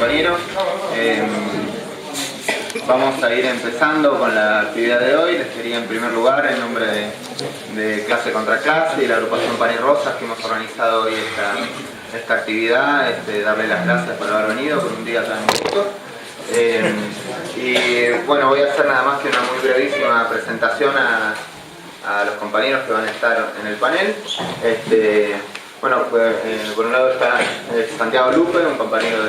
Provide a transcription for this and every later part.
compañeros. Vamos a ir empezando con la actividad de hoy. Les quería en primer lugar, en nombre de Clase Contra Clase y la agrupación Pan y Rosas que hemos organizado hoy esta actividad, darle las gracias por haber venido por un día tan bonito. Y bueno, voy a hacer nada más que una muy brevísima presentación a los compañeros que van a estar en el panel. Bueno, por un lado está Santiago Lupe, un compañero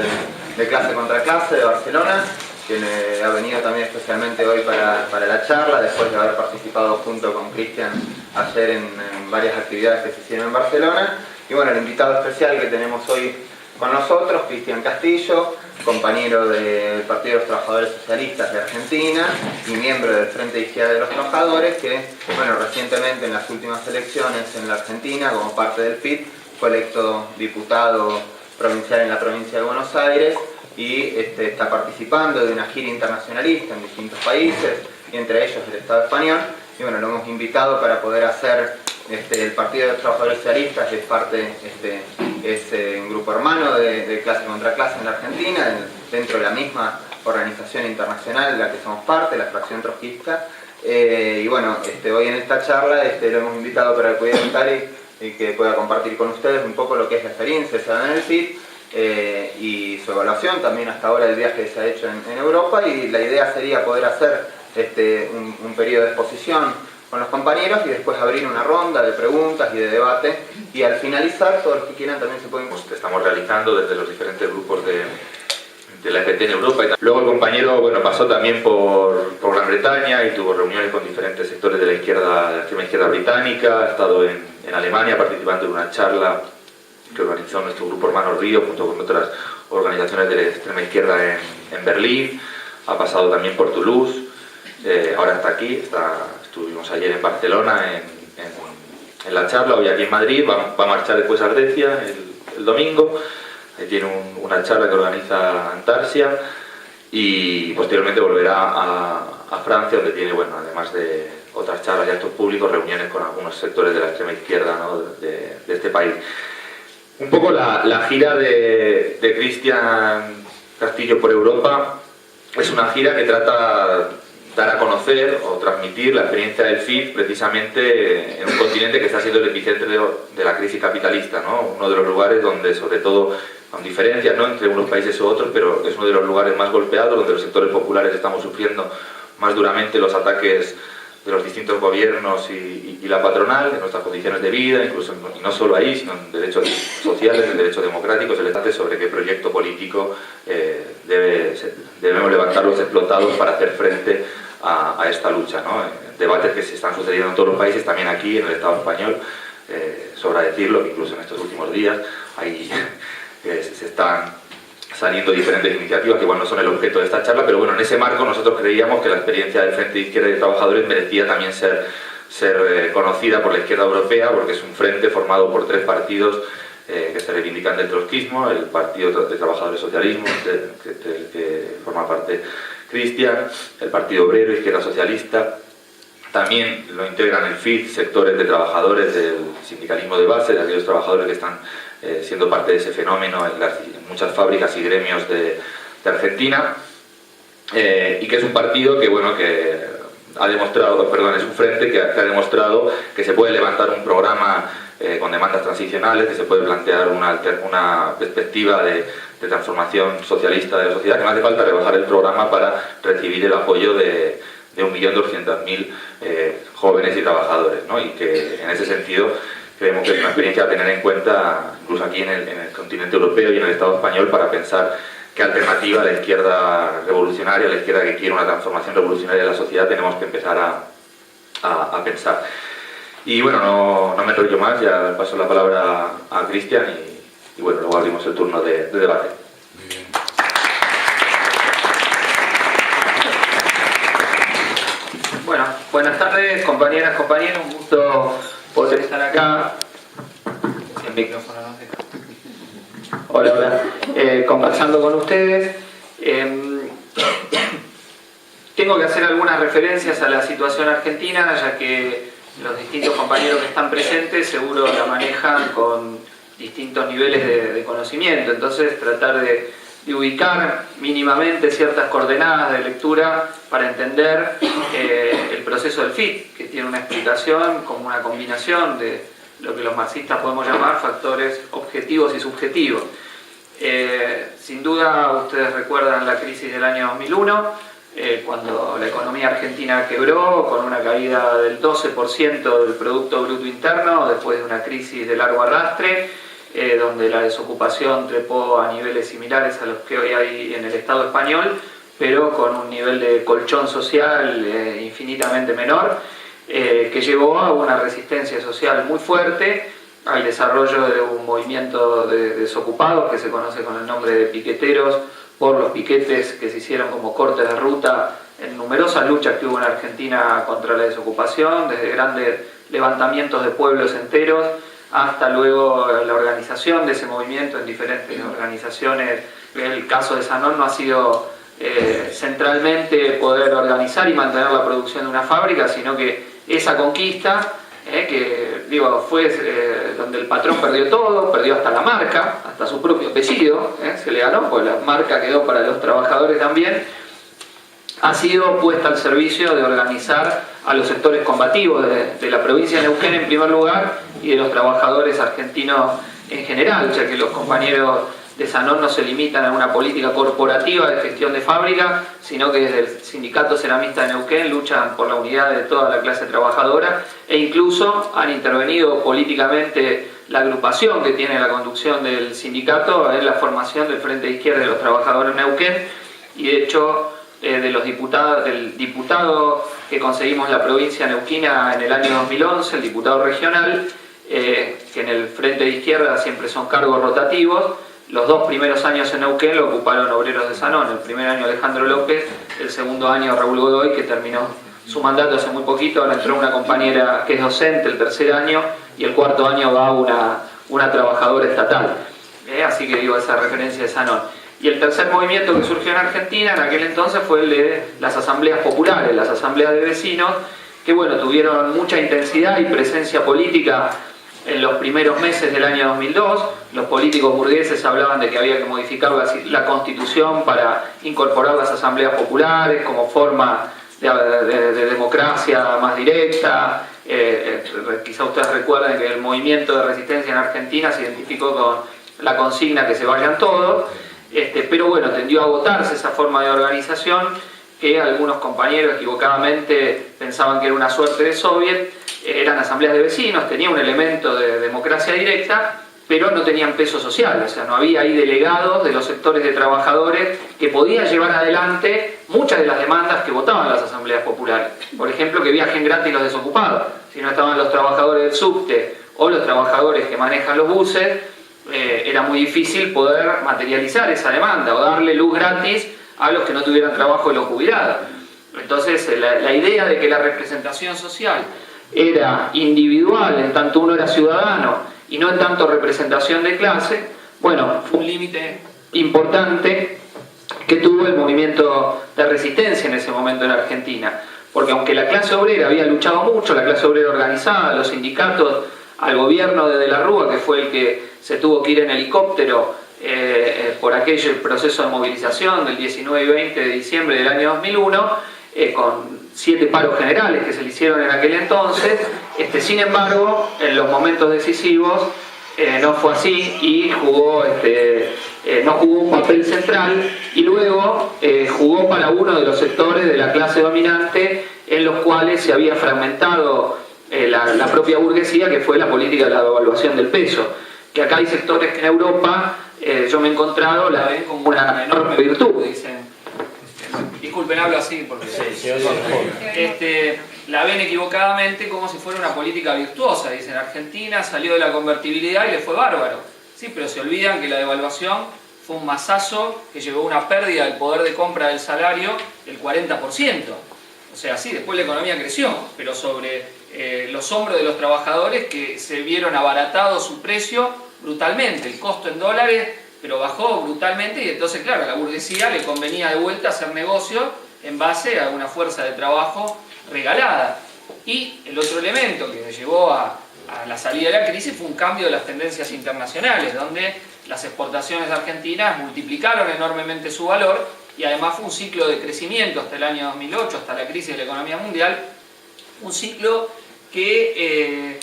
de Clase Contra Clase de Barcelona, quien ha venido también especialmente hoy para la charla, después de haber participado junto con Cristian ayer en varias actividades que se hicieron en Barcelona. Y bueno, el invitado especial que tenemos hoy con nosotros, Cristian Castillo, compañero del Partido de los Trabajadores Socialistas de Argentina y miembro del Frente de Izquierda de los Trabajadores, que bueno, recientemente en las últimas elecciones en la Argentina, como parte del FIT, fue electo diputado provincial en la provincia de Buenos Aires y está participando de una gira internacionalista en distintos países, y entre ellos el Estado español. Y bueno, lo hemos invitado para poder hacer el Partido de los Trabajadores Socialistas, que es parte, es un grupo hermano de Clase Contra Clase en la Argentina, dentro de la misma organización internacional de la que somos parte, la fracción trotskista. Y bueno, hoy en esta charla lo hemos invitado para que pudiera estar y que pueda compartir con ustedes un poco lo que es la experiencia que se da en el FIT y su evaluación también hasta ahora del viaje que se ha hecho en Europa. Y la idea sería poder hacer un periodo de exposición con los compañeros y después abrir una ronda de preguntas y de debate, y al finalizar todos los que quieran también se pueden... Estamos realizando desde los diferentes grupos de la FT en Europa. Luego el compañero pasó también por Gran Bretaña y tuvo reuniones con diferentes sectores de la extrema izquierda británica. Ha estado en Alemania participando en una charla que organizó nuestro grupo hermano Río junto con otras organizaciones de la extrema izquierda en Berlín. Ha pasado también por Toulouse, ahora está aquí, estuvimos ayer en Barcelona en la charla, hoy aquí en Madrid, va a marchar después a Grecia el domingo. Ahí tiene una charla que organiza Antarsia y posteriormente volverá a Francia, donde tiene, además de otras charlas y actos públicos, reuniones con algunos sectores de la extrema izquierda, ¿no?, de este país. Un poco la gira de Cristian Castillo por Europa es una gira que trata dar a conocer o transmitir la experiencia del FIT precisamente en un continente que está siendo el epicentro de la crisis capitalista, ¿no? Uno de los lugares donde, sobre todo, con diferencias, ¿no?, entre unos países u otros, pero es uno de los lugares más golpeados, donde los sectores populares estamos sufriendo más duramente los ataques de los distintos gobiernos y la patronal, en nuestras condiciones de vida, incluso, y no solo ahí, sino en derechos sociales, en derechos democráticos, el debate sobre qué proyecto político debemos levantar los explotados para hacer frente a esta lucha, ¿no? Debates que se están sucediendo en todos los países, también aquí en el Estado español, sobra decirlo, que incluso en estos últimos días ahí se están saliendo diferentes iniciativas que igual no son el objeto de esta charla, pero bueno, en ese marco nosotros creíamos que la experiencia del Frente de Izquierda y de Trabajadores merecía también ser conocida por la izquierda europea, porque es un frente formado por tres partidos que se reivindican del trotskismo: el Partido de Trabajadores Socialismo, del que forma parte Cristian, el Partido Obrero, Izquierda Socialista. También lo integran el FIT, sectores de trabajadores del sindicalismo de base, de aquellos trabajadores que están siendo parte de ese fenómeno en muchas fábricas y gremios de Argentina, y que es un partido que ha demostrado, es un frente que ha demostrado que se puede levantar un programa con demandas transicionales, que se puede plantear una perspectiva de transformación socialista de la sociedad, que no hace falta rebajar el programa para recibir el apoyo de 1.200.000 jóvenes y trabajadores, ¿no? Y que en ese sentido creemos que es una experiencia a tener en cuenta, incluso aquí en el continente europeo y en el Estado español, para pensar qué alternativa a la izquierda revolucionaria, a la izquierda que quiere una transformación revolucionaria de la sociedad, tenemos que empezar a pensar. Y bueno, no me enrollo más, ya paso la palabra a Cristian y luego abrimos el turno de debate. Muy bien. Bueno, buenas tardes, compañeras, compañeros, un gusto poder estar acá. El micrófono no deja. Hola, conversando con ustedes. Tengo que hacer algunas referencias a la situación argentina, ya que los distintos compañeros que están presentes seguro la manejan con distintos niveles de conocimiento. Entonces tratar de de ubicar mínimamente ciertas coordenadas de lectura para entender el proceso del FIT, que tiene una explicación como una combinación de lo que los marxistas podemos llamar factores objetivos y subjetivos. Sin duda ustedes recuerdan la crisis del año 2001, cuando la economía argentina quebró con una caída del 12% del Producto Bruto Interno después de una crisis de largo arrastre, donde la desocupación trepó a niveles similares a los que hoy hay en el Estado español, pero con un nivel de colchón social infinitamente menor, que llevó a una resistencia social muy fuerte, al desarrollo de un movimiento de desocupados que se conoce con el nombre de piqueteros, por los piquetes que se hicieron como cortes de ruta en numerosas luchas que hubo en Argentina contra la desocupación, desde grandes levantamientos de pueblos enteros hasta luego la organización de ese movimiento en diferentes organizaciones. El caso de Sanón no ha sido centralmente poder organizar y mantener la producción de una fábrica, sino que esa conquista, que digo, fue donde el patrón perdió todo, perdió hasta la marca, hasta su propio apellido, se le ganó, pues la marca quedó para los trabajadores también, ha sido puesta al servicio de organizar a los sectores combativos de la provincia de Neuquén en primer lugar y de los trabajadores argentinos en general, ya que los compañeros de Sanón no se limitan a una política corporativa de gestión de fábrica, sino que desde el Sindicato Ceramista de Neuquén luchan por la unidad de toda la clase trabajadora e incluso han intervenido políticamente la agrupación que tiene la conducción del sindicato en la formación del Frente de Izquierda de los Trabajadores de Neuquén, y de hecho del diputado que conseguimos en la provincia neuquina en el año 2011, el diputado regional, que en el Frente de Izquierda siempre son cargos rotativos. Los 2 primeros años en Neuquén lo ocuparon obreros de Sanón, el primer año Alejandro López, el segundo año Raúl Godoy, que terminó su mandato hace muy poquito, ahora entró una compañera que es docente el tercer año, y el cuarto año va una trabajadora estatal. Así que digo esa referencia de Sanón. Y el tercer movimiento que surgió en Argentina en aquel entonces fue el de las asambleas populares, las asambleas de vecinos, que bueno, tuvieron mucha intensidad y presencia política en los primeros meses del año 2002. Los políticos burgueses hablaban de que había que modificar la Constitución para incorporar las asambleas populares como forma de democracia más directa. Quizá ustedes recuerden que el movimiento de resistencia en Argentina se identificó con la consigna que se vayan todos, pero bueno, tendió a agotarse esa forma de organización, que algunos compañeros equivocadamente pensaban que era una suerte de soviet. Eran asambleas de vecinos, tenía un elemento de democracia directa, pero no tenían peso social, o sea, no había ahí delegados de los sectores de trabajadores que podían llevar adelante muchas de las demandas que votaban las asambleas populares. Por ejemplo, que viajen gratis los desocupados. Si no estaban los trabajadores del subte o los trabajadores que manejan los buses, era muy difícil poder materializar esa demanda o darle luz gratis a los que no tuvieran trabajo y los jubilados. Entonces, la idea de que la representación social era individual en tanto uno era ciudadano y no en tanto representación de clase, bueno, fue un límite importante que tuvo el movimiento de resistencia en ese momento en Argentina, porque aunque la clase obrera había luchado mucho, la clase obrera organizada, los sindicatos, al gobierno de la Rúa, que fue el que se tuvo que ir en helicóptero por aquel proceso de movilización del 19 y 20 de diciembre del año 2001, con 7 paros generales que se le hicieron en aquel entonces. Sin embargo, en los momentos decisivos no fue así y no jugó un papel central, y luego jugó para uno de los sectores de la clase dominante en los cuales se había fragmentado la propia burguesía, que fue la política de la devaluación del peso, que acá hay sectores que en Europa yo me he encontrado la ven como una enorme virtud, dicen. Disculpen, hablo así porque la ven equivocadamente como si fuera una política virtuosa. Dicen, Argentina salió de la convertibilidad y le fue bárbaro. Sí, pero se olvidan que la devaluación fue un masazo que llevó a una pérdida del poder de compra del salario del 40%. O sea, sí, después la economía creció, pero sobre los hombros de los trabajadores, que se vieron abaratados su precio brutalmente, el costo en dólares, pero bajó brutalmente, y entonces, claro, a la burguesía le convenía de vuelta hacer negocio en base a una fuerza de trabajo regalada. Y el otro elemento que llevó a la salida de la crisis fue un cambio de las tendencias internacionales, donde las exportaciones argentinas multiplicaron enormemente su valor y además fue un ciclo de crecimiento hasta el año 2008, hasta la crisis de la economía mundial, un ciclo que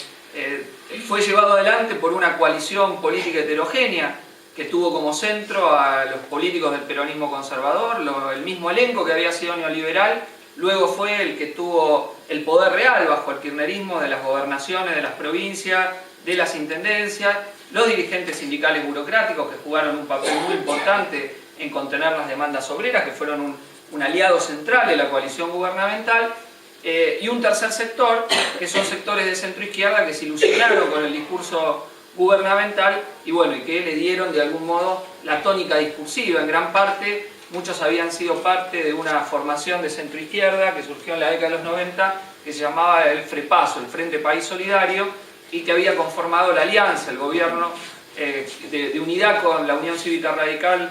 fue llevado adelante por una coalición política heterogénea que tuvo como centro a los políticos del peronismo conservador, el mismo elenco que había sido neoliberal, luego fue el que tuvo el poder real bajo el kirchnerismo de las gobernaciones, de las provincias, de las intendencias, los dirigentes sindicales burocráticos que jugaron un papel muy importante en contener las demandas obreras, que fueron un aliado central de la coalición gubernamental, y un tercer sector, que son sectores de centro-izquierda que se ilusionaron con el discurso gubernamental y bueno, y que le dieron de algún modo la tónica discursiva. En gran parte, muchos habían sido parte de una formación de centro-izquierda que surgió en la década de los 90, que se llamaba el FREPASO, el Frente País Solidario, y que había conformado la alianza, el gobierno de unidad con la Unión Cívica Radical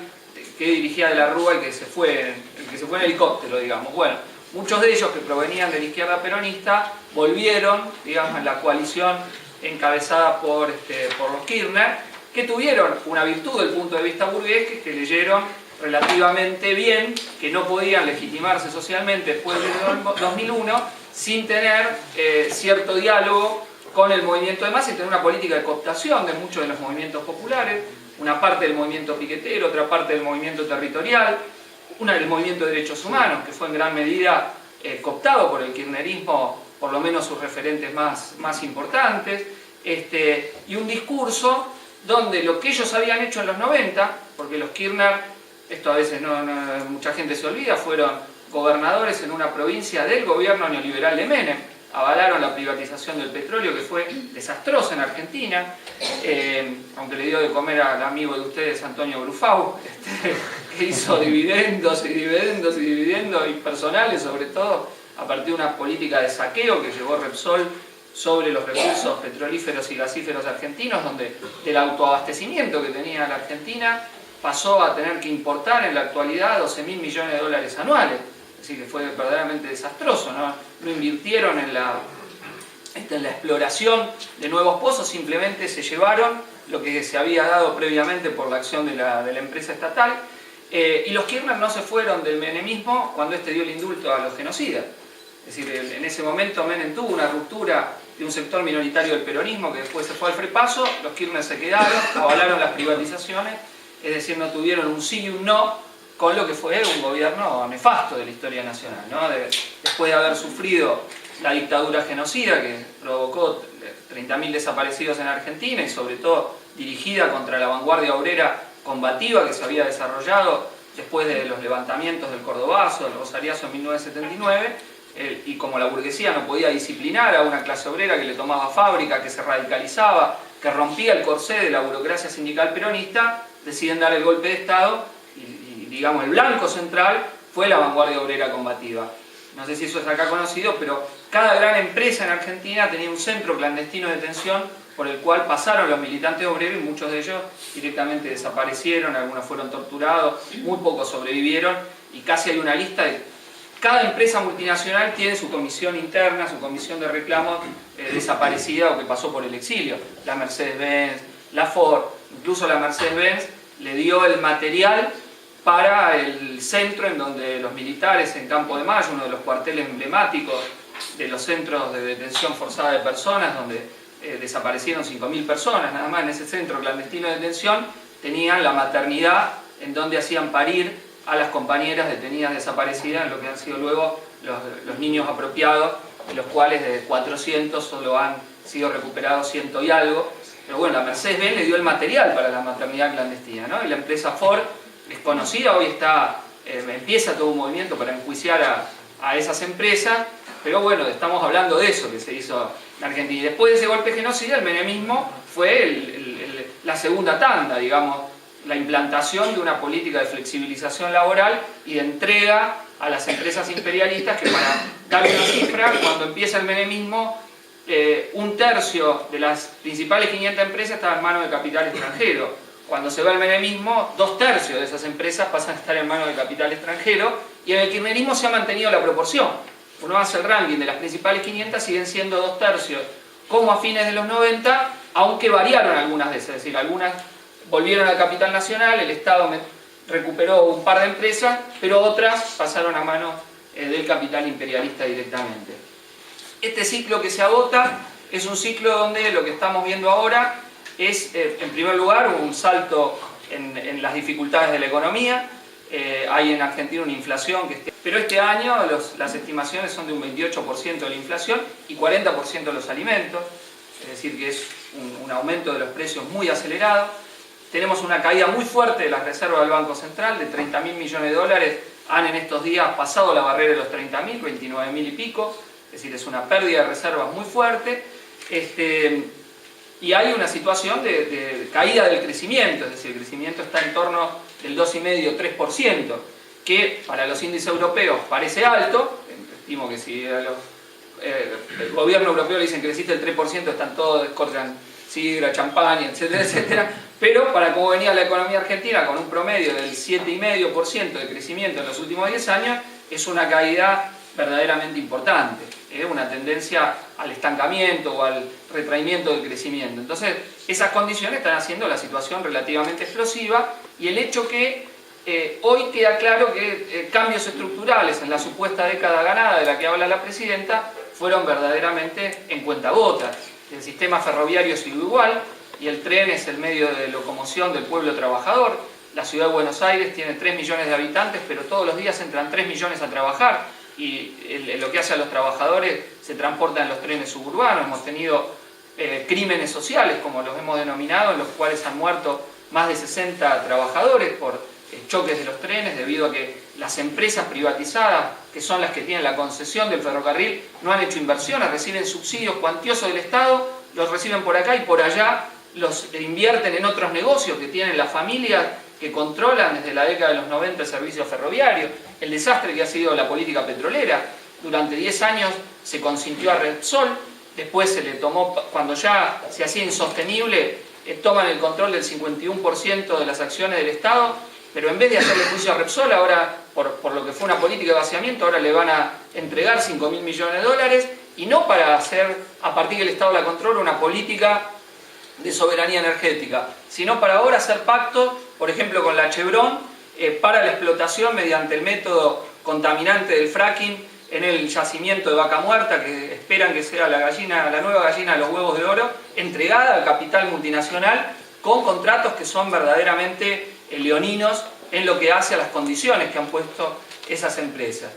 que dirigía de la Rúa y que se fue en helicóptero, digamos. Bueno, muchos de ellos que provenían de la izquierda peronista volvieron, digamos, en la coalición encabezada por los Kirchner, que tuvieron una virtud desde el punto de vista burgués, que leyeron relativamente bien, que no podían legitimarse socialmente después del 2001 sin tener cierto diálogo con el movimiento de masa y tener una política de cooptación de muchos de los movimientos populares, una parte del movimiento piquetero, otra parte del movimiento territorial, una del movimiento de derechos humanos, que fue en gran medida cooptado por el kirchnerismo, por lo menos sus referentes más importantes, y un discurso donde lo que ellos habían hecho en los 90, porque los Kirchner, esto a veces mucha gente se olvida, fueron gobernadores en una provincia del gobierno neoliberal de Menem, avalaron la privatización del petróleo que fue desastrosa en Argentina, aunque le dio de comer al amigo de ustedes, Antonio Brufau, que hizo dividendos y dividendos y dividendos impersonales, sobre todo a partir de una política de saqueo que llevó Repsol sobre los recursos petrolíferos y gasíferos argentinos, donde el autoabastecimiento que tenía la Argentina pasó a tener que importar en la actualidad 12.000 millones de dólares anuales. Así que fue verdaderamente desastroso, no invirtieron en la exploración de nuevos pozos, simplemente se llevaron lo que se había dado previamente por la acción de la empresa estatal, y los Kirchner no se fueron del menemismo cuando dio el indulto a los genocidas. Es decir, en ese momento Menem tuvo una ruptura de un sector minoritario del peronismo que después se fue al FREPASO, los Kirchner se quedaron, avalaron las privatizaciones, es decir, no tuvieron un sí y un no con lo que fue un gobierno nefasto de la historia nacional, después de haber sufrido la dictadura genocida que provocó 30.000 desaparecidos en Argentina y sobre todo dirigida contra la vanguardia obrera combativa que se había desarrollado después de los levantamientos del Cordobazo, del Rosariazo en 1979, y como la burguesía no podía disciplinar a una clase obrera que le tomaba fábrica, que se radicalizaba, que rompía el corsé de la burocracia sindical peronista, deciden dar el golpe de Estado y digamos, el blanco central fue la vanguardia obrera combativa. No sé si eso es acá conocido, pero cada gran empresa en Argentina tenía un centro clandestino de detención por el cual pasaron los militantes obreros y muchos de ellos directamente desaparecieron, algunos fueron torturados, muy pocos sobrevivieron y casi hay una lista de... Cada empresa multinacional tiene su comisión interna, su comisión de reclamos desaparecida o que pasó por el exilio. La Mercedes-Benz, la Ford, incluso la Mercedes-Benz le dio el material para el centro en donde los militares en Campo de Mayo, uno de los cuarteles emblemáticos de los centros de detención forzada de personas, donde desaparecieron 5.000 personas nada más en ese centro clandestino de detención, tenían la maternidad en donde hacían parir a las compañeras detenidas desaparecidas, en lo que han sido luego los niños apropiados, de los cuales de 400 solo han sido recuperados 100 y algo. Pero bueno, la Mercedes-Benz le dio el material para la maternidad clandestina, y la empresa Ford es conocida, hoy empieza todo un movimiento para enjuiciar a esas empresas, pero bueno, estamos hablando de eso que se hizo en Argentina. Y después de ese golpe genocida, el menemismo fue la segunda tanda, digamos, la implantación de una política de flexibilización laboral y de entrega a las empresas imperialistas que, para dar una cifra, cuando empieza el menemismo, un tercio de las principales 500 empresas estaba en manos de capital extranjero. Cuando se va el menemismo, 2/3 de esas empresas pasan a estar en manos de capital extranjero y en el kirchnerismo se ha mantenido la proporción. Uno hace el ranking de las principales 500, siguen siendo 2/3 como a fines de los 90, aunque variaron algunas de esas, es decir, algunas volvieron al capital nacional, el Estado recuperó un par de empresas, pero otras pasaron a manos del capital imperialista directamente. Este ciclo que se agota es un ciclo donde lo que estamos viendo ahora es, en primer lugar, un salto en las dificultades de la economía. Hay en Argentina una inflación, pero este año las estimaciones son de un 28% de la inflación y 40% de los alimentos, es decir que es un aumento de los precios muy acelerado. Tenemos una caída muy fuerte de las reservas del Banco Central, de 30.000 millones de dólares, han en estos días pasado la barrera de los 30.000, 29.000 y pico, es decir, es una pérdida de reservas muy fuerte. Y hay una situación de caída del crecimiento, es decir, el crecimiento está en torno del 2,5-3%, que para los índices europeos parece alto. Estimo que si el gobierno europeo le dicen que creciste el 3%, están todos, descorchan sidra, champaña, etcétera, etcétera. Pero para cómo venía la economía argentina, con un promedio del 7,5% de crecimiento en los últimos 10 años, es una caída verdaderamente importante, una tendencia al estancamiento o al retraimiento del crecimiento. Entonces, esas condiciones están haciendo la situación relativamente explosiva, y el hecho que hoy queda claro que cambios estructurales en la supuesta década ganada de la que habla la presidenta fueron verdaderamente en cuentagotas. El sistema ferroviario sigue igual y el tren es el medio de locomoción del pueblo trabajador. La ciudad de Buenos Aires tiene 3 millones de habitantes, pero todos los días entran 3 millones a trabajar, y lo que hace a los trabajadores se transporta en los trenes suburbanos. Hemos tenido crímenes sociales, como los hemos denominado, en los cuales han muerto más de 60 trabajadores por choques de los trenes, debido a que las empresas privatizadas, que son las que tienen la concesión del ferrocarril, no han hecho inversiones, reciben subsidios cuantiosos del Estado, los reciben por acá y por allá los invierten en otros negocios que tienen las familias que controlan desde la década de los 90 el servicio ferroviario. El desastre que ha sido la política petrolera. Durante 10 años se consintió a Repsol, después se le tomó, cuando ya se hacía insostenible, toman el control del 51% de las acciones del Estado, pero en vez de hacerle juicio a Repsol, ahora, por lo que fue una política de vaciamiento, ahora le van a entregar 5.000 millones de dólares, y no para hacer, a partir del Estado la controla, una política de soberanía energética, sino para ahora hacer pactos, por ejemplo con la Chevron, para la explotación mediante el método contaminante del fracking en el yacimiento de Vaca Muerta, que esperan que sea la nueva gallina de los huevos de oro, entregada al capital multinacional con contratos que son verdaderamente leoninos en lo que hace a las condiciones que han puesto esas empresas.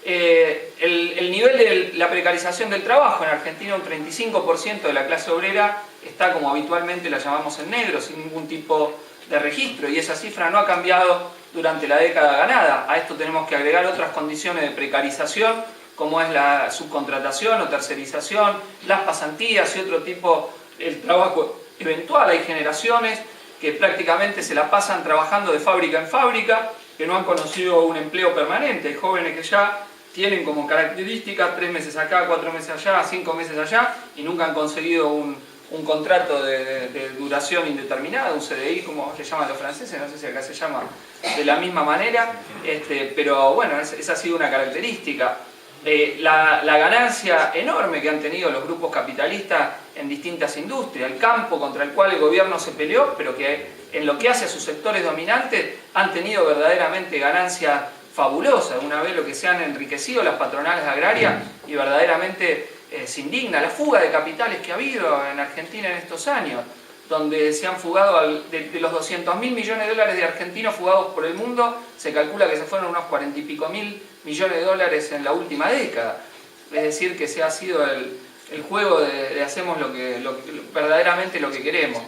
El nivel de la precarización del trabajo en Argentina, un 35% de la clase obrera está, como habitualmente la llamamos, en negro, sin ningún tipo de registro, y esa cifra no ha cambiado durante la década ganada. A esto tenemos que agregar otras condiciones de precarización, como es la subcontratación o tercerización, las pasantías y otro tipo de trabajo eventual. Hay generaciones que prácticamente se la pasan trabajando de fábrica en fábrica, que no han conocido un empleo permanente. Hay jóvenes que ya tienen como característica 3 meses acá, 4 meses allá, 5 meses allá, y nunca han conseguido un contrato de duración indeterminada, un CDI, como le llaman los franceses, no sé si acá se llama de la misma manera, pero bueno, esa ha sido una característica. La ganancia enorme que han tenido los grupos capitalistas en distintas industrias, el campo contra el cual el gobierno se peleó, pero que en lo que hace a sus sectores dominantes han tenido verdaderamente ganancias fabulosas. Una vez lo que se han enriquecido las patronales agrarias, y verdaderamente se indigna la fuga de capitales que ha habido en Argentina en estos años, donde se han fugado, de los 200.000 millones de dólares de argentinos fugados por el mundo, se calcula que se fueron unos 40 y pico mil millones de dólares en la última década. Es decir, que se ha sido el juego de hacemos verdaderamente lo que queremos.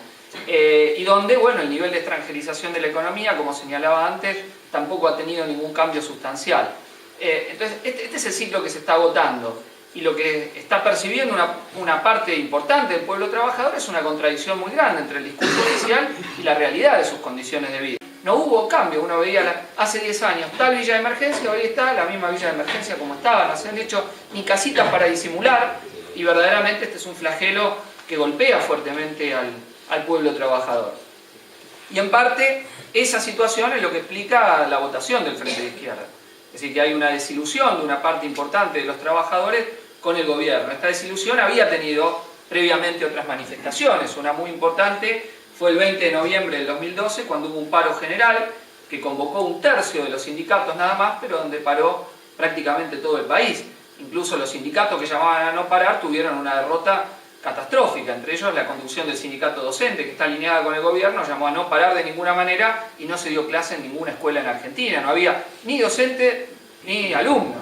Y donde, bueno, el nivel de extranjerización de la economía, como señalaba antes, tampoco ha tenido ningún cambio sustancial. Entonces, este es el ciclo que se está agotando. Y lo que está percibiendo una parte importante del pueblo trabajador es una contradicción muy grande entre el discurso oficial y la realidad de sus condiciones de vida. No hubo cambio. Uno veía hace 10 años tal villa de emergencia, hoy está la misma villa de emergencia como estaba. No se han hecho ni casitas para disimular, y verdaderamente este es un flagelo que golpea fuertemente al pueblo trabajador. Y en parte esa situación es lo que explica la votación del Frente de Izquierda. Es decir, que hay una desilusión de una parte importante de los trabajadores con el gobierno. Esta desilusión había tenido previamente otras manifestaciones. Una muy importante fue el 20 de noviembre del 2012, cuando hubo un paro general que convocó un tercio de los sindicatos nada más, pero donde paró prácticamente todo el país. Incluso los sindicatos que llamaban a no parar tuvieron una derrota catastrófica, entre ellos la conducción del sindicato docente, que está alineada con el gobierno, llamó a no parar de ninguna manera y no se dio clase en ninguna escuela en Argentina, no había ni docente ni alumno,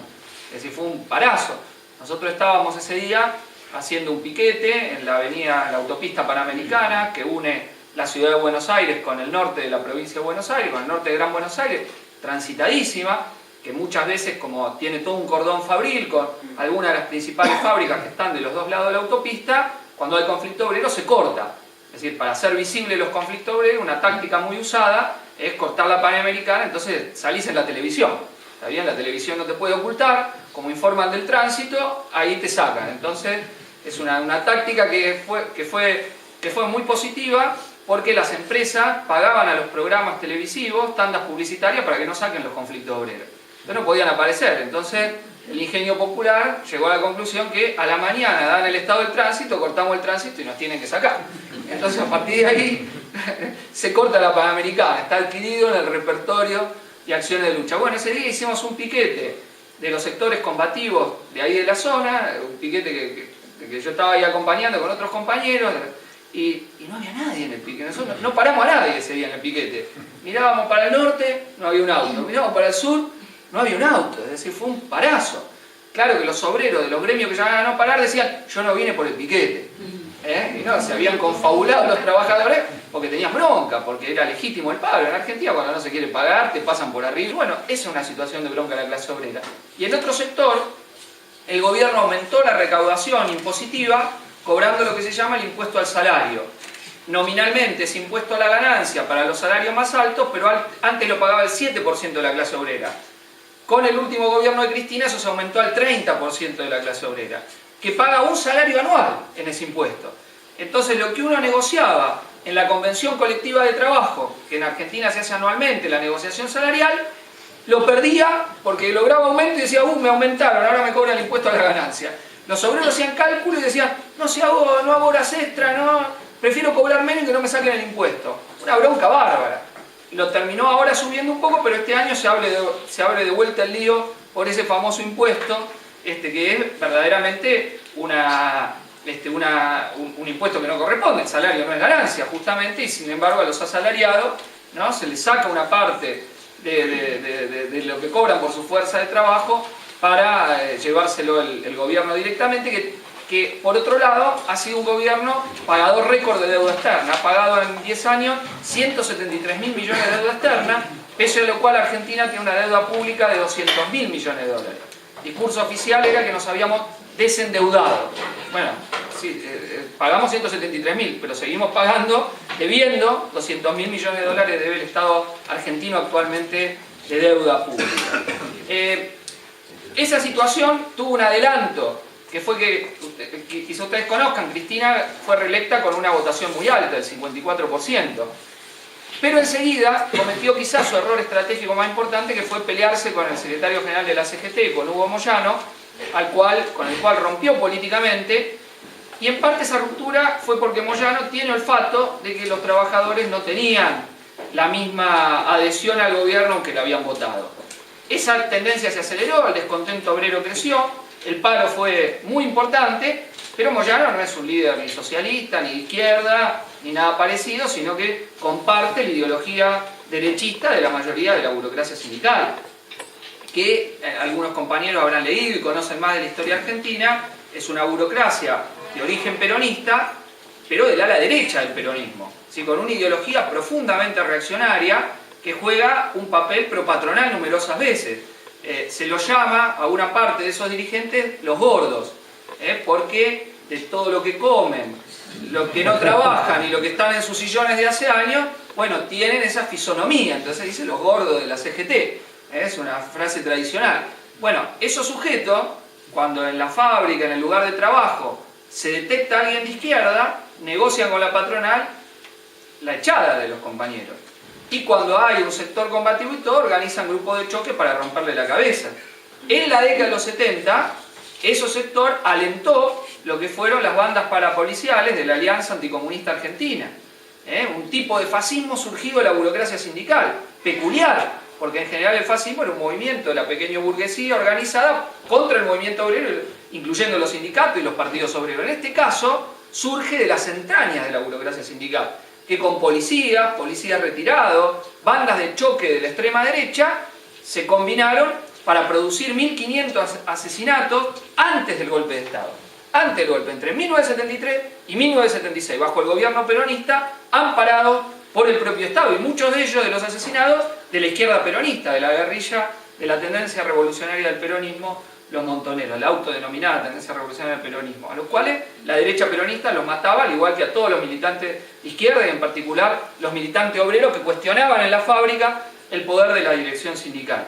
es decir, fue un parazo. Nosotros estábamos ese día haciendo un piquete en la avenida, la autopista Panamericana, que une la ciudad de Buenos Aires con el norte de la provincia de Buenos Aires, con el norte de Gran Buenos Aires, transitadísima, que muchas veces, como tiene todo un cordón fabril con algunas de las principales fábricas que están de los dos lados de la autopista, cuando hay conflicto obrero se corta. Es decir, para hacer visibles los conflictos obreros, una táctica muy usada es cortar la Panamericana, entonces salís en la televisión. ¿Está bien? La televisión no te puede ocultar, como informan del tránsito, ahí te sacan. Entonces, es una táctica que fue muy positiva, porque las empresas pagaban a los programas televisivos tandas publicitarias para que no saquen los conflictos obreros. Entonces no podían aparecer. Entonces el ingenio popular llegó a la conclusión que a la mañana dan el estado del tránsito, cortamos el tránsito y nos tienen que sacar. Entonces a partir de ahí se corta la Panamericana, está adquirido en el repertorio y acciones de lucha. Bueno, ese día hicimos un piquete de los sectores combativos de ahí de la zona, un piquete que yo estaba ahí acompañando con otros compañeros, y no había nadie en el piquete. Nosotros no paramos a nadie ese día en el piquete. Mirábamos para el norte, no había un auto. Mirábamos para el sur, no había un auto. Es decir, fue un parazo. Claro que los obreros de los gremios que llamaban a no parar decían, yo no vine por el piquete. Y no, se habían confabulado los trabajadores porque tenían bronca, porque era legítimo el paro. En Argentina, cuando no se quiere pagar, te pasan por arriba. Bueno, esa es una situación de bronca de la clase obrera. Y en otro sector, el gobierno aumentó la recaudación impositiva cobrando lo que se llama el impuesto al salario. Nominalmente es impuesto a la ganancia para los salarios más altos, pero antes lo pagaba el 7% de la clase obrera. Con el último gobierno de Cristina eso se aumentó al 30% de la clase obrera, que paga un salario anual en ese impuesto. Entonces lo que uno negociaba en la convención colectiva de trabajo, que en Argentina se hace anualmente, la negociación salarial, lo perdía porque lograba aumento y decía, me aumentaron, ahora me cobran el impuesto a la ganancia. Los obreros hacían cálculos y decían, no hago horas extra, prefiero cobrar menos y que no me saquen el impuesto. Una bronca bárbara. Lo terminó ahora subiendo un poco, pero este año se abre de vuelta el lío por ese famoso impuesto, que es verdaderamente un impuesto que no corresponde. El salario no es ganancia, justamente, y sin embargo a los asalariados, ¿no?, se les saca una parte de lo que cobran por su fuerza de trabajo para llevárselo el gobierno directamente, que por otro lado ha sido un gobierno pagador récord de deuda externa. Ha pagado en 10 años 173.000 millones de deuda externa, pese a lo cual Argentina tiene una deuda pública de 200.000 millones de dólares. El discurso oficial era que nos habíamos desendeudado. Bueno, sí, pagamos 173.000, pero seguimos debiendo 200.000 millones de dólares debe el Estado argentino actualmente de deuda pública. Esa situación tuvo un adelanto, que fue que quizá ustedes conozcan, Cristina fue reelecta con una votación muy alta, del 54%. Pero enseguida cometió quizás su error estratégico más importante, que fue pelearse con el secretario general de la CGT, con Hugo Moyano, con el cual rompió políticamente, y en parte esa ruptura fue porque Moyano tiene olfato de que los trabajadores no tenían la misma adhesión al gobierno aunque lo habían votado. Esa tendencia se aceleró, el descontento obrero creció, el paro fue muy importante, pero Moyano no es un líder ni socialista, ni de izquierda, ni nada parecido, sino que comparte la ideología derechista de la mayoría de la burocracia sindical, que algunos compañeros habrán leído y conocen más de la historia argentina. Es una burocracia de origen peronista, pero del ala derecha del peronismo, ¿sí?, con una ideología profundamente reaccionaria, que juega un papel propatronal numerosas veces. Se lo llama a una parte de esos dirigentes los gordos, porque de todo lo que comen, los que no trabajan y los que están en sus sillones de hace años, bueno, tienen esa fisonomía. Entonces dice los gordos de la CGT, es una frase tradicional. Bueno, esos sujetos, cuando en la fábrica, en el lugar de trabajo, se detecta a alguien de izquierda, negocian con la patronal la echada de los compañeros. Y cuando hay un sector combativo y todo, organizan grupos de choque para romperle la cabeza. En la década de los 70, ese sector alentó lo que fueron las bandas parapoliciales de la Alianza Anticomunista Argentina. Un tipo de fascismo surgido de la burocracia sindical, peculiar, porque en general el fascismo era un movimiento de la pequeña burguesía organizada contra el movimiento obrero, incluyendo los sindicatos y los partidos obreros. En este caso, surge de las entrañas de la burocracia sindical, que con policías retirados, bandas de choque de la extrema derecha, se combinaron para producir 1.500 asesinatos antes del golpe de Estado. Antes del golpe, entre 1973 y 1976, bajo el gobierno peronista, amparados por el propio Estado, y muchos de ellos, de los asesinados, de la izquierda peronista, de la guerrilla, de la tendencia revolucionaria del peronismo, los montoneros, la autodenominada tendencia revolucionaria del peronismo, a los cuales la derecha peronista los mataba, al igual que a todos los militantes de izquierda, y en particular los militantes obreros que cuestionaban en la fábrica el poder de la dirección sindical.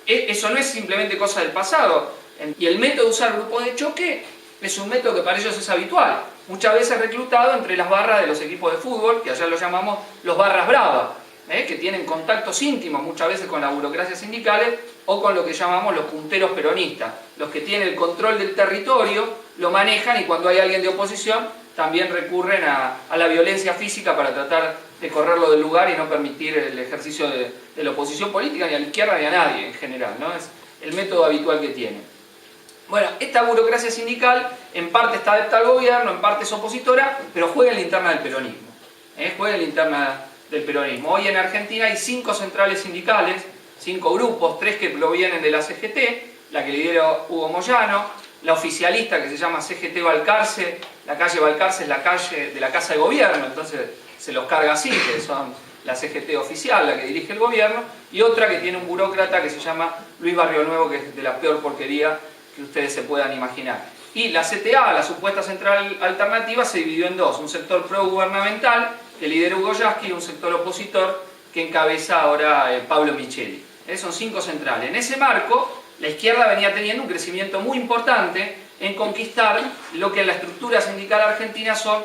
Eso no es simplemente cosa del pasado, y el método de usar grupos de choque es un método que para ellos es habitual, muchas veces reclutado entre las barras de los equipos de fútbol, que allá los llamamos los barras bravas, que tienen contactos íntimos muchas veces con las burocracias sindicales o con lo que llamamos los punteros peronistas, los que tienen el control del territorio, lo manejan, y cuando hay alguien de oposición también recurren a la violencia física para tratar de correrlo del lugar y no permitir el ejercicio de la oposición política ni a la izquierda ni a nadie en general, ¿no? Es el método habitual que tienen. Bueno, esta burocracia sindical en parte está adepta al gobierno, en parte es opositora, pero juega en la interna del peronismo. Juega en la interna del peronismo. Hoy en Argentina hay 5 centrales sindicales, 5 grupos, 3 que provienen de la CGT, la que lidera Hugo Moyano, la oficialista que se llama CGT Balcarce, la calle Balcarce es la calle de la Casa de Gobierno, entonces se los carga así, que son la CGT oficial, la que dirige el gobierno, y otra que tiene un burócrata que se llama Luis Barrio Nuevo, que es de la peor porquería que ustedes se puedan imaginar. Y la CTA, la supuesta central alternativa, se dividió en 2, un sector pro-gubernamental que lidera Hugo Yasky y un sector opositor que encabeza ahora Pablo Micheli. Son 5 centrales. En ese marco, la izquierda venía teniendo un crecimiento muy importante en conquistar lo que en la estructura sindical argentina son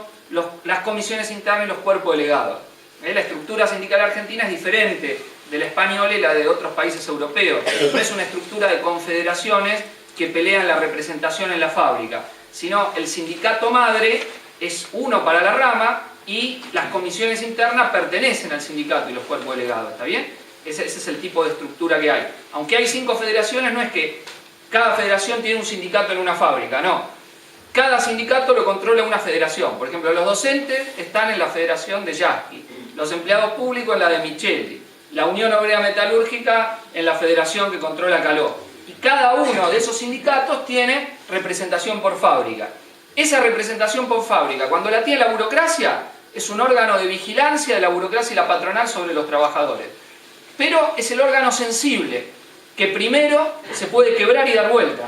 las comisiones internas y los cuerpos delegados. La estructura sindical argentina es diferente de la española y la de otros países europeos. No es una estructura de confederaciones que pelean la representación en la fábrica, sino el sindicato madre es uno para la rama y las comisiones internas pertenecen al sindicato y los cuerpos delegados, ¿está bien? Ese es el tipo de estructura que hay. Aunque hay 5 federaciones, no es que cada federación tiene un sindicato en una fábrica, no. Cada sindicato lo controla una federación. Por ejemplo, los docentes están en la federación de Yasky, los empleados públicos en la de Micheli, la Unión Obrera Metalúrgica en la federación que controla Caló. Y cada uno de esos sindicatos tiene representación por fábrica. Esa representación por fábrica, cuando la tiene la burocracia, es un órgano de vigilancia de la burocracia y la patronal sobre los trabajadores. Pero es el órgano sensible, que primero se puede quebrar y dar vuelta.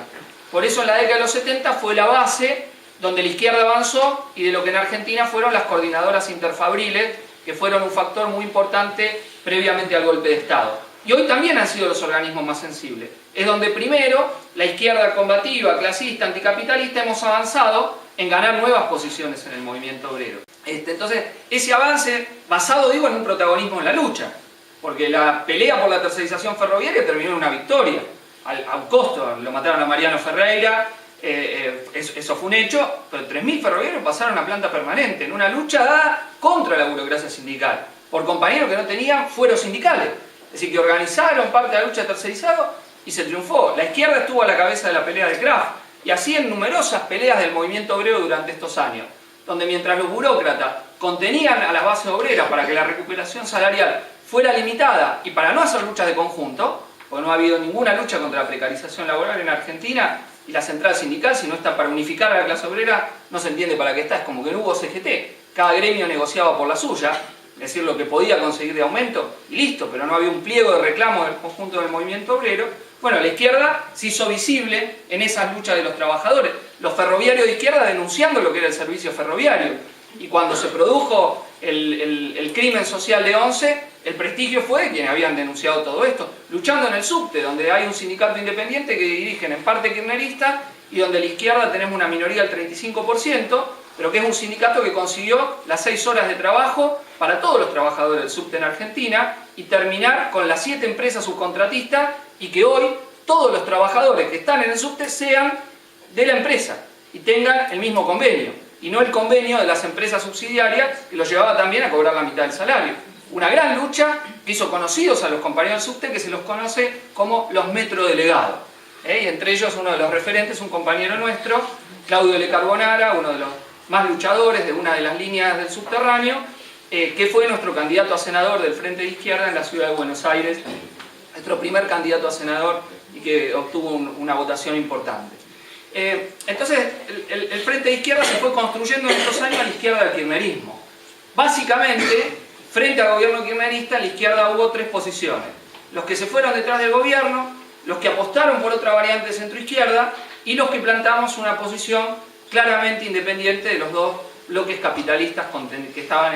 Por eso en la década de los 70 fue la base donde la izquierda avanzó y de lo que en Argentina fueron las coordinadoras interfabriles, que fueron un factor muy importante previamente al golpe de Estado. Y hoy también han sido los organismos más sensibles. Es donde primero la izquierda combativa, clasista, anticapitalista hemos avanzado en ganar nuevas posiciones en el movimiento obrero. Entonces, ese avance basado, digo, en un protagonismo en la lucha, porque la pelea por la tercerización ferroviaria terminó en una victoria, a un costo. Lo mataron a Mariano Ferreira, eso fue un hecho, pero 3.000 ferroviarios pasaron a planta permanente en una lucha dada contra la burocracia sindical, por compañeros que no tenían fueros sindicales. Es decir, que organizaron parte de la lucha de tercerizado y se triunfó. La izquierda estuvo a la cabeza de la pelea de Kraft, y así en numerosas peleas del movimiento obrero durante estos años, donde mientras los burócratas contenían a las bases obreras para que la recuperación salarial fuera limitada y para no hacer luchas de conjunto, porque no ha habido ninguna lucha contra la precarización laboral en Argentina, y la central sindical, si no está para unificar a la clase obrera, no se entiende para qué está. Es como que no hubo CGT, cada gremio negociaba por la suya, es decir, lo que podía conseguir de aumento, y listo, pero no había un pliego de reclamo del conjunto del movimiento obrero. Bueno, la izquierda se hizo visible en esas luchas de los trabajadores, los ferroviarios de izquierda denunciando lo que era el servicio ferroviario, y cuando se produjo el crimen social de Once, el prestigio fue de quienes habían denunciado todo esto, luchando en el subte, donde hay un sindicato independiente que dirigen en parte kirchnerista y donde la izquierda tenemos una minoría del 35%, pero que es un sindicato que consiguió las 6 horas de trabajo para todos los trabajadores del subte en Argentina y terminar con las 7 empresas subcontratistas, y que hoy todos los trabajadores que están en el subte sean de la empresa y tengan el mismo convenio. y no el convenio de las empresas subsidiarias que los llevaba también a cobrar la mitad del salario. Una gran lucha que hizo conocidos a los compañeros del subte, que se los conoce como los metrodelegados. Y entre ellos uno de los referentes, un compañero nuestro, Claudio L. Carbonara, uno de los más luchadores de una de las líneas del subterráneo, que fue nuestro candidato a senador del Frente de Izquierda en la ciudad de Buenos Aires, nuestro primer candidato a senador y que obtuvo una votación importante. Entonces, el Frente de Izquierda se fue construyendo en estos años a la izquierda del kirchnerismo. Básicamente, frente al gobierno kirchnerista, en la izquierda hubo tres posiciones. Los que se fueron detrás del gobierno, los que apostaron por otra variante centro-izquierda y los que plantamos una posición claramente independiente de los dos bloques capitalistas que estaban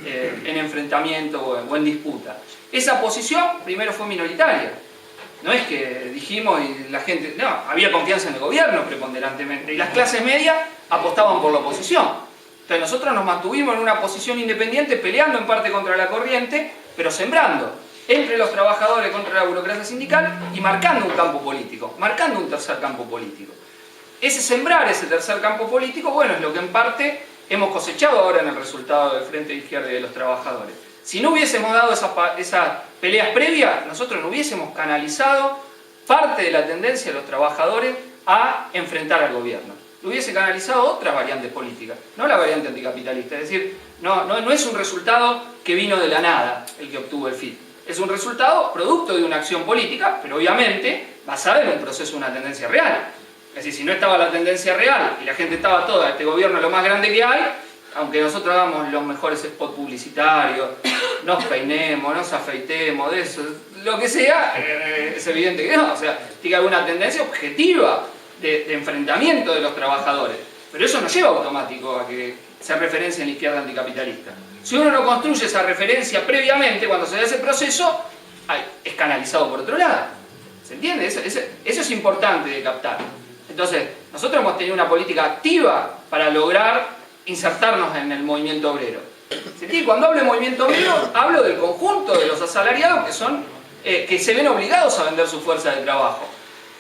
en enfrentamiento o en disputa. Esa posición primero fue minoritaria. No es que dijimos y la gente... No, había confianza en el gobierno preponderantemente y las clases medias apostaban por la oposición. Entonces nosotros nos mantuvimos en una posición independiente, peleando en parte contra la corriente, pero sembrando entre los trabajadores contra la burocracia sindical y marcando un campo político, marcando un tercer campo político. Ese sembrar, ese tercer campo político, bueno, es lo que en parte hemos cosechado ahora en el resultado del Frente de Izquierda y de los trabajadores. Si no hubiésemos dado esas peleas previas, nosotros no hubiésemos canalizado parte de la tendencia de los trabajadores a enfrentar al gobierno. Lo hubiese canalizado otras variantes políticas, no la variante anticapitalista. Es decir, no es un resultado que vino de la nada el que obtuvo el FIT. Es un resultado producto de una acción política, pero obviamente basada en un proceso, una tendencia real. Es decir, si no estaba la tendencia real y la gente estaba toda, este gobierno es lo más grande que hay, aunque nosotros hagamos los mejores spots publicitarios, nos peinemos, nos afeitemos, de eso, lo que sea, es evidente que no. O sea, tiene alguna tendencia objetiva de enfrentamiento de los trabajadores. Pero eso no lleva automático a que se referencie en la izquierda anticapitalista. Si uno no construye esa referencia previamente, cuando se da ese proceso, es canalizado por otro lado. ¿Se entiende? Eso es importante de captar. Entonces, nosotros hemos tenido una política activa para lograr insertarnos en el movimiento obrero. ¿Se entiende? Cuando hablo de movimiento obrero, hablo del conjunto de los asalariados que se ven obligados a vender su fuerza de trabajo.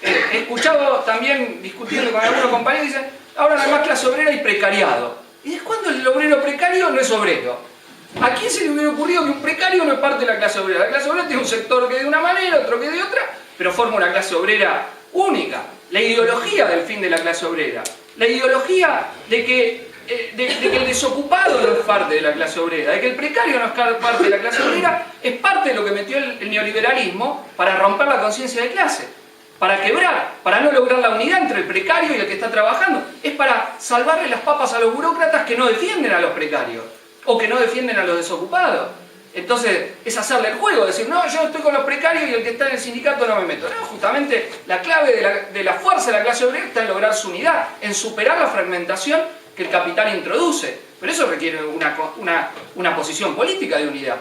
He escuchado también, discutiendo con algunos compañeros, dicen, ahora no hay más clase obrera y precariado. ¿Y desde cuándo el obrero precario no es obrero? ¿A quién se le hubiera ocurrido que un precario no es parte de la clase obrera? La clase obrera tiene un sector que de una manera, otro que de otra, pero forma una clase obrera única. La ideología del fin de la clase obrera, la ideología de que el desocupado no es parte de la clase obrera, de que el precario no es parte de la clase obrera, es parte de lo que metió el neoliberalismo para romper la conciencia de clase, para quebrar, para no lograr la unidad entre el precario y el que está trabajando. Es para salvarle las papas a los burócratas que no defienden a los precarios o que no defienden a los desocupados. Entonces es hacerle el juego, decir, no, yo estoy con los precarios y el que está en el sindicato no me meto. No, justamente la clave de la fuerza de la clase obrera está en lograr su unidad, en superar la fragmentación que el capital introduce. Pero eso requiere una posición política de unidad.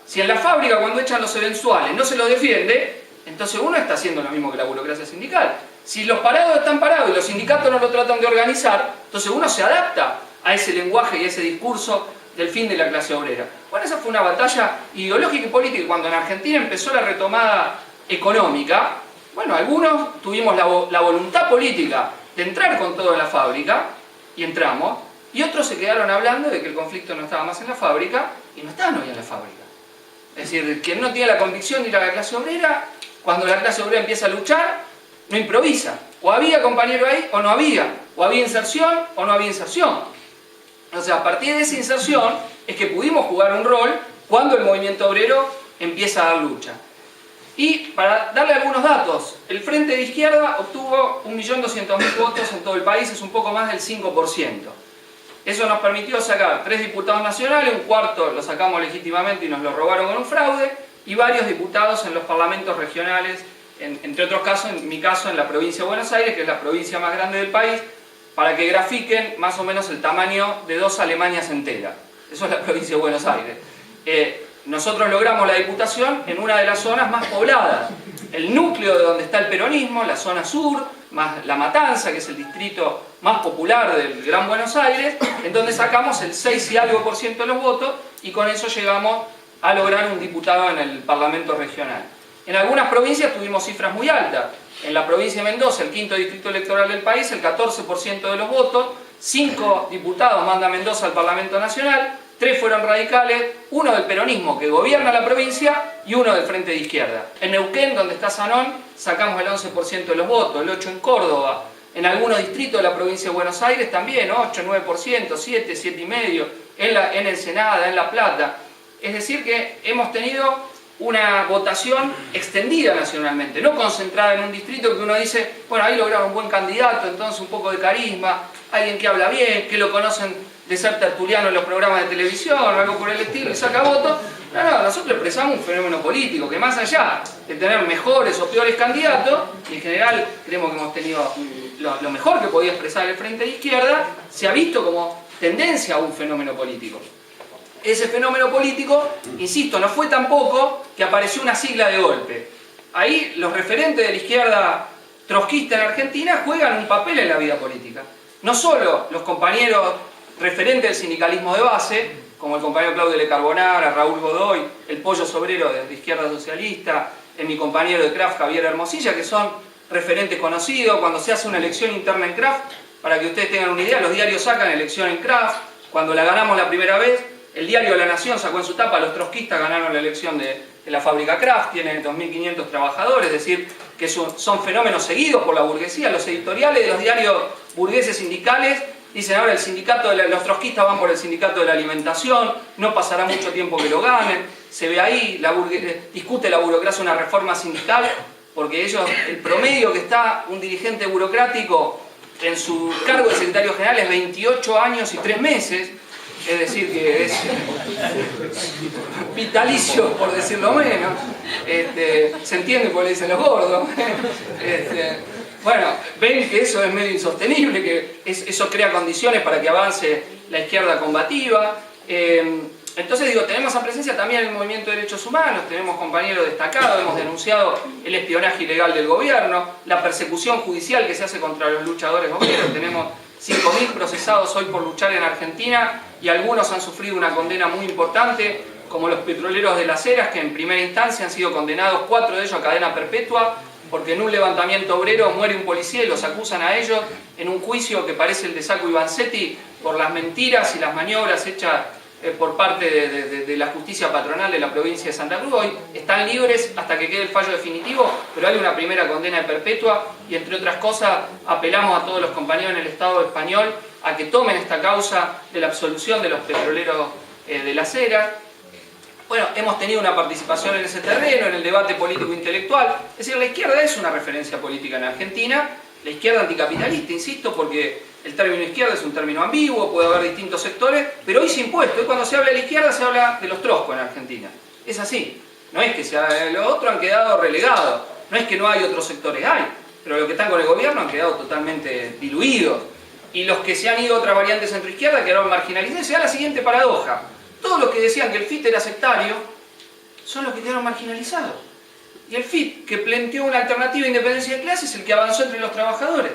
Si en la fábrica cuando echan los eventuales no se los defiende, entonces uno está haciendo lo mismo que la burocracia sindical. Si los parados están parados y los sindicatos no lo tratan de organizar, entonces uno se adapta a ese lenguaje y a ese discurso del fin de la clase obrera. Bueno, esa fue una batalla ideológica y política. Cuando en Argentina empezó la retomada económica, bueno, algunos tuvimos la voluntad política de entrar con todo en la fábrica, y entramos, y otros se quedaron hablando de que el conflicto no estaba más en la fábrica, y no estaban hoy en la fábrica. Es decir, quien no tiene la convicción de ir a la clase obrera, cuando la clase obrera empieza a luchar, no improvisa. O había compañero ahí, o no había. O había inserción, o no había inserción. O sea, a partir de esa inserción es que pudimos jugar un rol cuando el movimiento obrero empieza a dar lucha. Y para darle algunos datos, el Frente de Izquierda obtuvo 1.200.000 votos en todo el país, es un poco más del 5%. Eso nos permitió sacar 3 diputados nacionales, un cuarto lo sacamos legítimamente y nos lo robaron con un fraude, y varios diputados en los parlamentos regionales, entre otros casos, en mi caso, en la provincia de Buenos Aires, que es la provincia más grande del país, para que grafiquen más o menos el tamaño de 2 Alemanias enteras. Eso es la provincia de Buenos Aires. Nosotros logramos la diputación en una de las zonas más pobladas. El núcleo de donde está el peronismo, la zona sur, más La Matanza, que es el distrito más popular del Gran Buenos Aires, en donde sacamos el 6 y algo % de los votos, y con eso llegamos a lograr un diputado en el Parlamento regional. En algunas provincias tuvimos cifras muy altas. En la provincia de Mendoza, el quinto distrito electoral del país, el 14% de los votos, 5 diputados manda Mendoza al Parlamento Nacional, 3 fueron radicales, 1 del peronismo que gobierna la provincia y 1 del Frente de Izquierda. En Neuquén, donde está Zanón, sacamos el 11% de los votos, el 8% en Córdoba. En algunos distritos de la provincia de Buenos Aires también, 8, 9%, 7, 7,5%, en Ensenada, en La Plata. Es decir que hemos tenido una votación extendida nacionalmente, no concentrada en un distrito que uno dice, bueno, ahí lograron un buen candidato, entonces un poco de carisma, alguien que habla bien, que lo conocen de ser tertuliano en los programas de televisión, algo por el estilo, y saca votos. No, nosotros expresamos un fenómeno político que más allá de tener mejores o peores candidatos, y en general creemos que hemos tenido lo mejor que podía expresar el Frente de Izquierda, se ha visto como tendencia a un fenómeno político. Ese fenómeno político, insisto, no fue tampoco que apareció una sigla de golpe. Ahí los referentes de la izquierda trotskista en Argentina juegan un papel en la vida política. No solo los compañeros referentes del sindicalismo de base, como el compañero Claudio Le Carbonara, Raúl Godoy, el Pollo Sobrero de Izquierda Socialista, mi compañero de CRAF, Javier Hermosilla, que son referentes conocidos. Cuando se hace una elección interna en CRAF, para que ustedes tengan una idea, los diarios sacan elección en CRAF. Cuando la ganamos la primera vez, el diario La Nación sacó en su tapa, los trotskistas ganaron la elección de la fábrica Kraft, tiene 2.500 trabajadores, es decir, que son fenómenos seguidos por la burguesía. Los editoriales de los diarios burgueses sindicales dicen ahora los trotskistas van por el sindicato de la alimentación, no pasará mucho tiempo que lo ganen. Se ve ahí, discute la burocracia una reforma sindical, porque el promedio que está un dirigente burocrático en su cargo de secretario general es 28 años y 3 meses. Es decir, que es vitalicio, por decirlo menos. Se entiende por qué le dicen los gordos. Bueno, ven que eso es medio insostenible, que eso crea condiciones para que avance la izquierda combativa. Entonces digo, tenemos a presencia también el movimiento de derechos humanos, tenemos compañeros destacados, hemos denunciado el espionaje ilegal del gobierno, la persecución judicial que se hace contra los luchadores obreros. Tenemos 5.000 procesados hoy por luchar en Argentina y algunos han sufrido una condena muy importante, como los petroleros de Las Heras, que en primera instancia han sido condenados, 4 de ellos a cadena perpetua, porque en un levantamiento obrero muere un policía y los acusan a ellos en un juicio que parece el de Sacco y Vanzetti por las mentiras y las maniobras hechas por parte de la justicia patronal de la provincia de Santa Cruz. Hoy están libres hasta que quede el fallo definitivo, pero hay una primera condena de perpetua y, entre otras cosas, apelamos a todos los compañeros en el Estado español a que tomen esta causa de la absolución de los petroleros de Las Heras. Bueno, hemos tenido una participación en ese terreno, en el debate político-intelectual. Es decir, la izquierda es una referencia política en Argentina, la izquierda anticapitalista, insisto, porque el término izquierda es un término ambiguo, puede haber distintos sectores, pero hoy se ha impuesto. Hoy cuando se habla de la izquierda se habla de los troscos en Argentina. Es así. No es que los otros han quedado relegados, no es que no hay otros sectores, hay, pero los que están con el gobierno han quedado totalmente diluidos. Y los que se han ido a otras variantes centroizquierda quedaron marginalizados. Se da la siguiente paradoja. Todos los que decían que el FIT era sectario son los que quedaron marginalizados. Y el FIT, que planteó una alternativa a independencia de clase, es el que avanzó entre los trabajadores.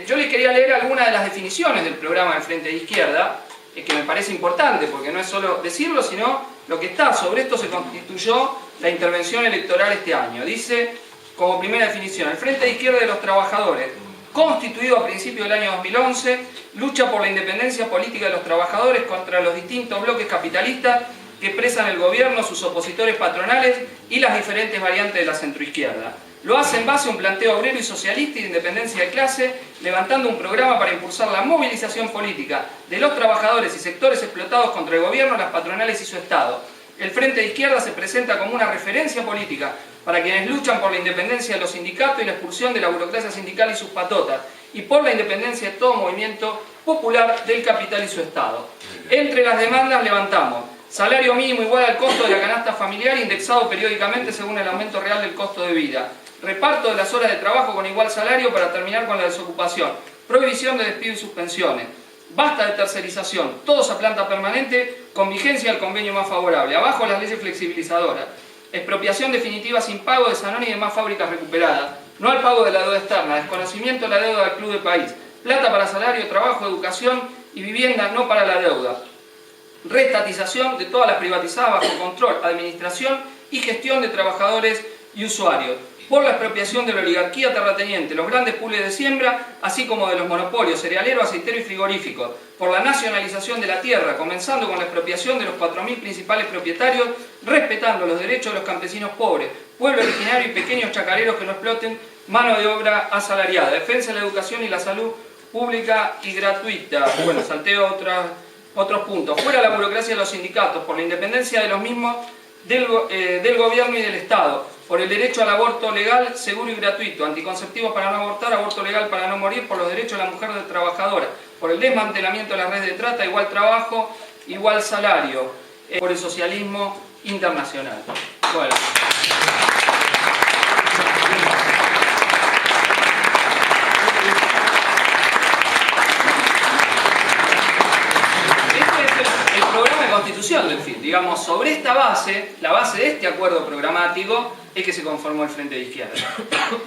Yo les quería leer algunas de las definiciones del programa del Frente de Izquierda, que me parece importante, porque no es solo decirlo, sino lo que está. Sobre esto se constituyó la intervención electoral este año. Dice, como primera definición, el Frente de Izquierda de los Trabajadores, constituido a principios del año 2011, lucha por la independencia política de los trabajadores contra los distintos bloques capitalistas que expresan el gobierno, sus opositores patronales y las diferentes variantes de la centroizquierda. Lo hace en base a un planteo obrero y socialista y de independencia de clase, levantando un programa para impulsar la movilización política de los trabajadores y sectores explotados contra el gobierno, las patronales y su Estado. El Frente de Izquierda se presenta como una referencia política para quienes luchan por la independencia de los sindicatos y la expulsión de la burocracia sindical y sus patotas, y por la independencia de todo movimiento popular del capital y su Estado. Entre las demandas levantamos salario mínimo igual al costo de la canasta familiar, indexado periódicamente según el aumento real del costo de vida, reparto de las horas de trabajo con igual salario para terminar con la desocupación, prohibición de despido y suspensiones, basta de tercerización, todos a planta permanente con vigencia del convenio más favorable, abajo las leyes flexibilizadoras, expropiación definitiva sin pago de Zanoni y demás fábricas recuperadas, no al pago de la deuda externa, desconocimiento de la deuda del Club del País, plata para salario, trabajo, educación y vivienda no para la deuda, reestatización de todas las privatizadas bajo control, administración y gestión de trabajadores y usuarios, por la expropiación de la oligarquía terrateniente, los grandes pools de siembra, así como de los monopolios cerealero, aceitero y frigorífico, por la nacionalización de la tierra, comenzando con la expropiación de los 4.000 principales propietarios, respetando los derechos de los campesinos pobres, pueblo originario y pequeños chacareros que no exploten mano de obra asalariada, defensa de la educación y la salud pública y gratuita. Bueno, salteo otros puntos. Fuera la burocracia de los sindicatos, por la independencia de los mismos del gobierno y del Estado, por el derecho al aborto legal, seguro y gratuito, anticonceptivos para no abortar, aborto legal para no morir, por los derechos de la mujer trabajadora, por el desmantelamiento de las redes de trata, igual trabajo, igual salario, por el socialismo internacional. Bueno. Constitución del FIT, digamos, sobre esta base, la base de este acuerdo programático, es que se conformó el Frente de Izquierda.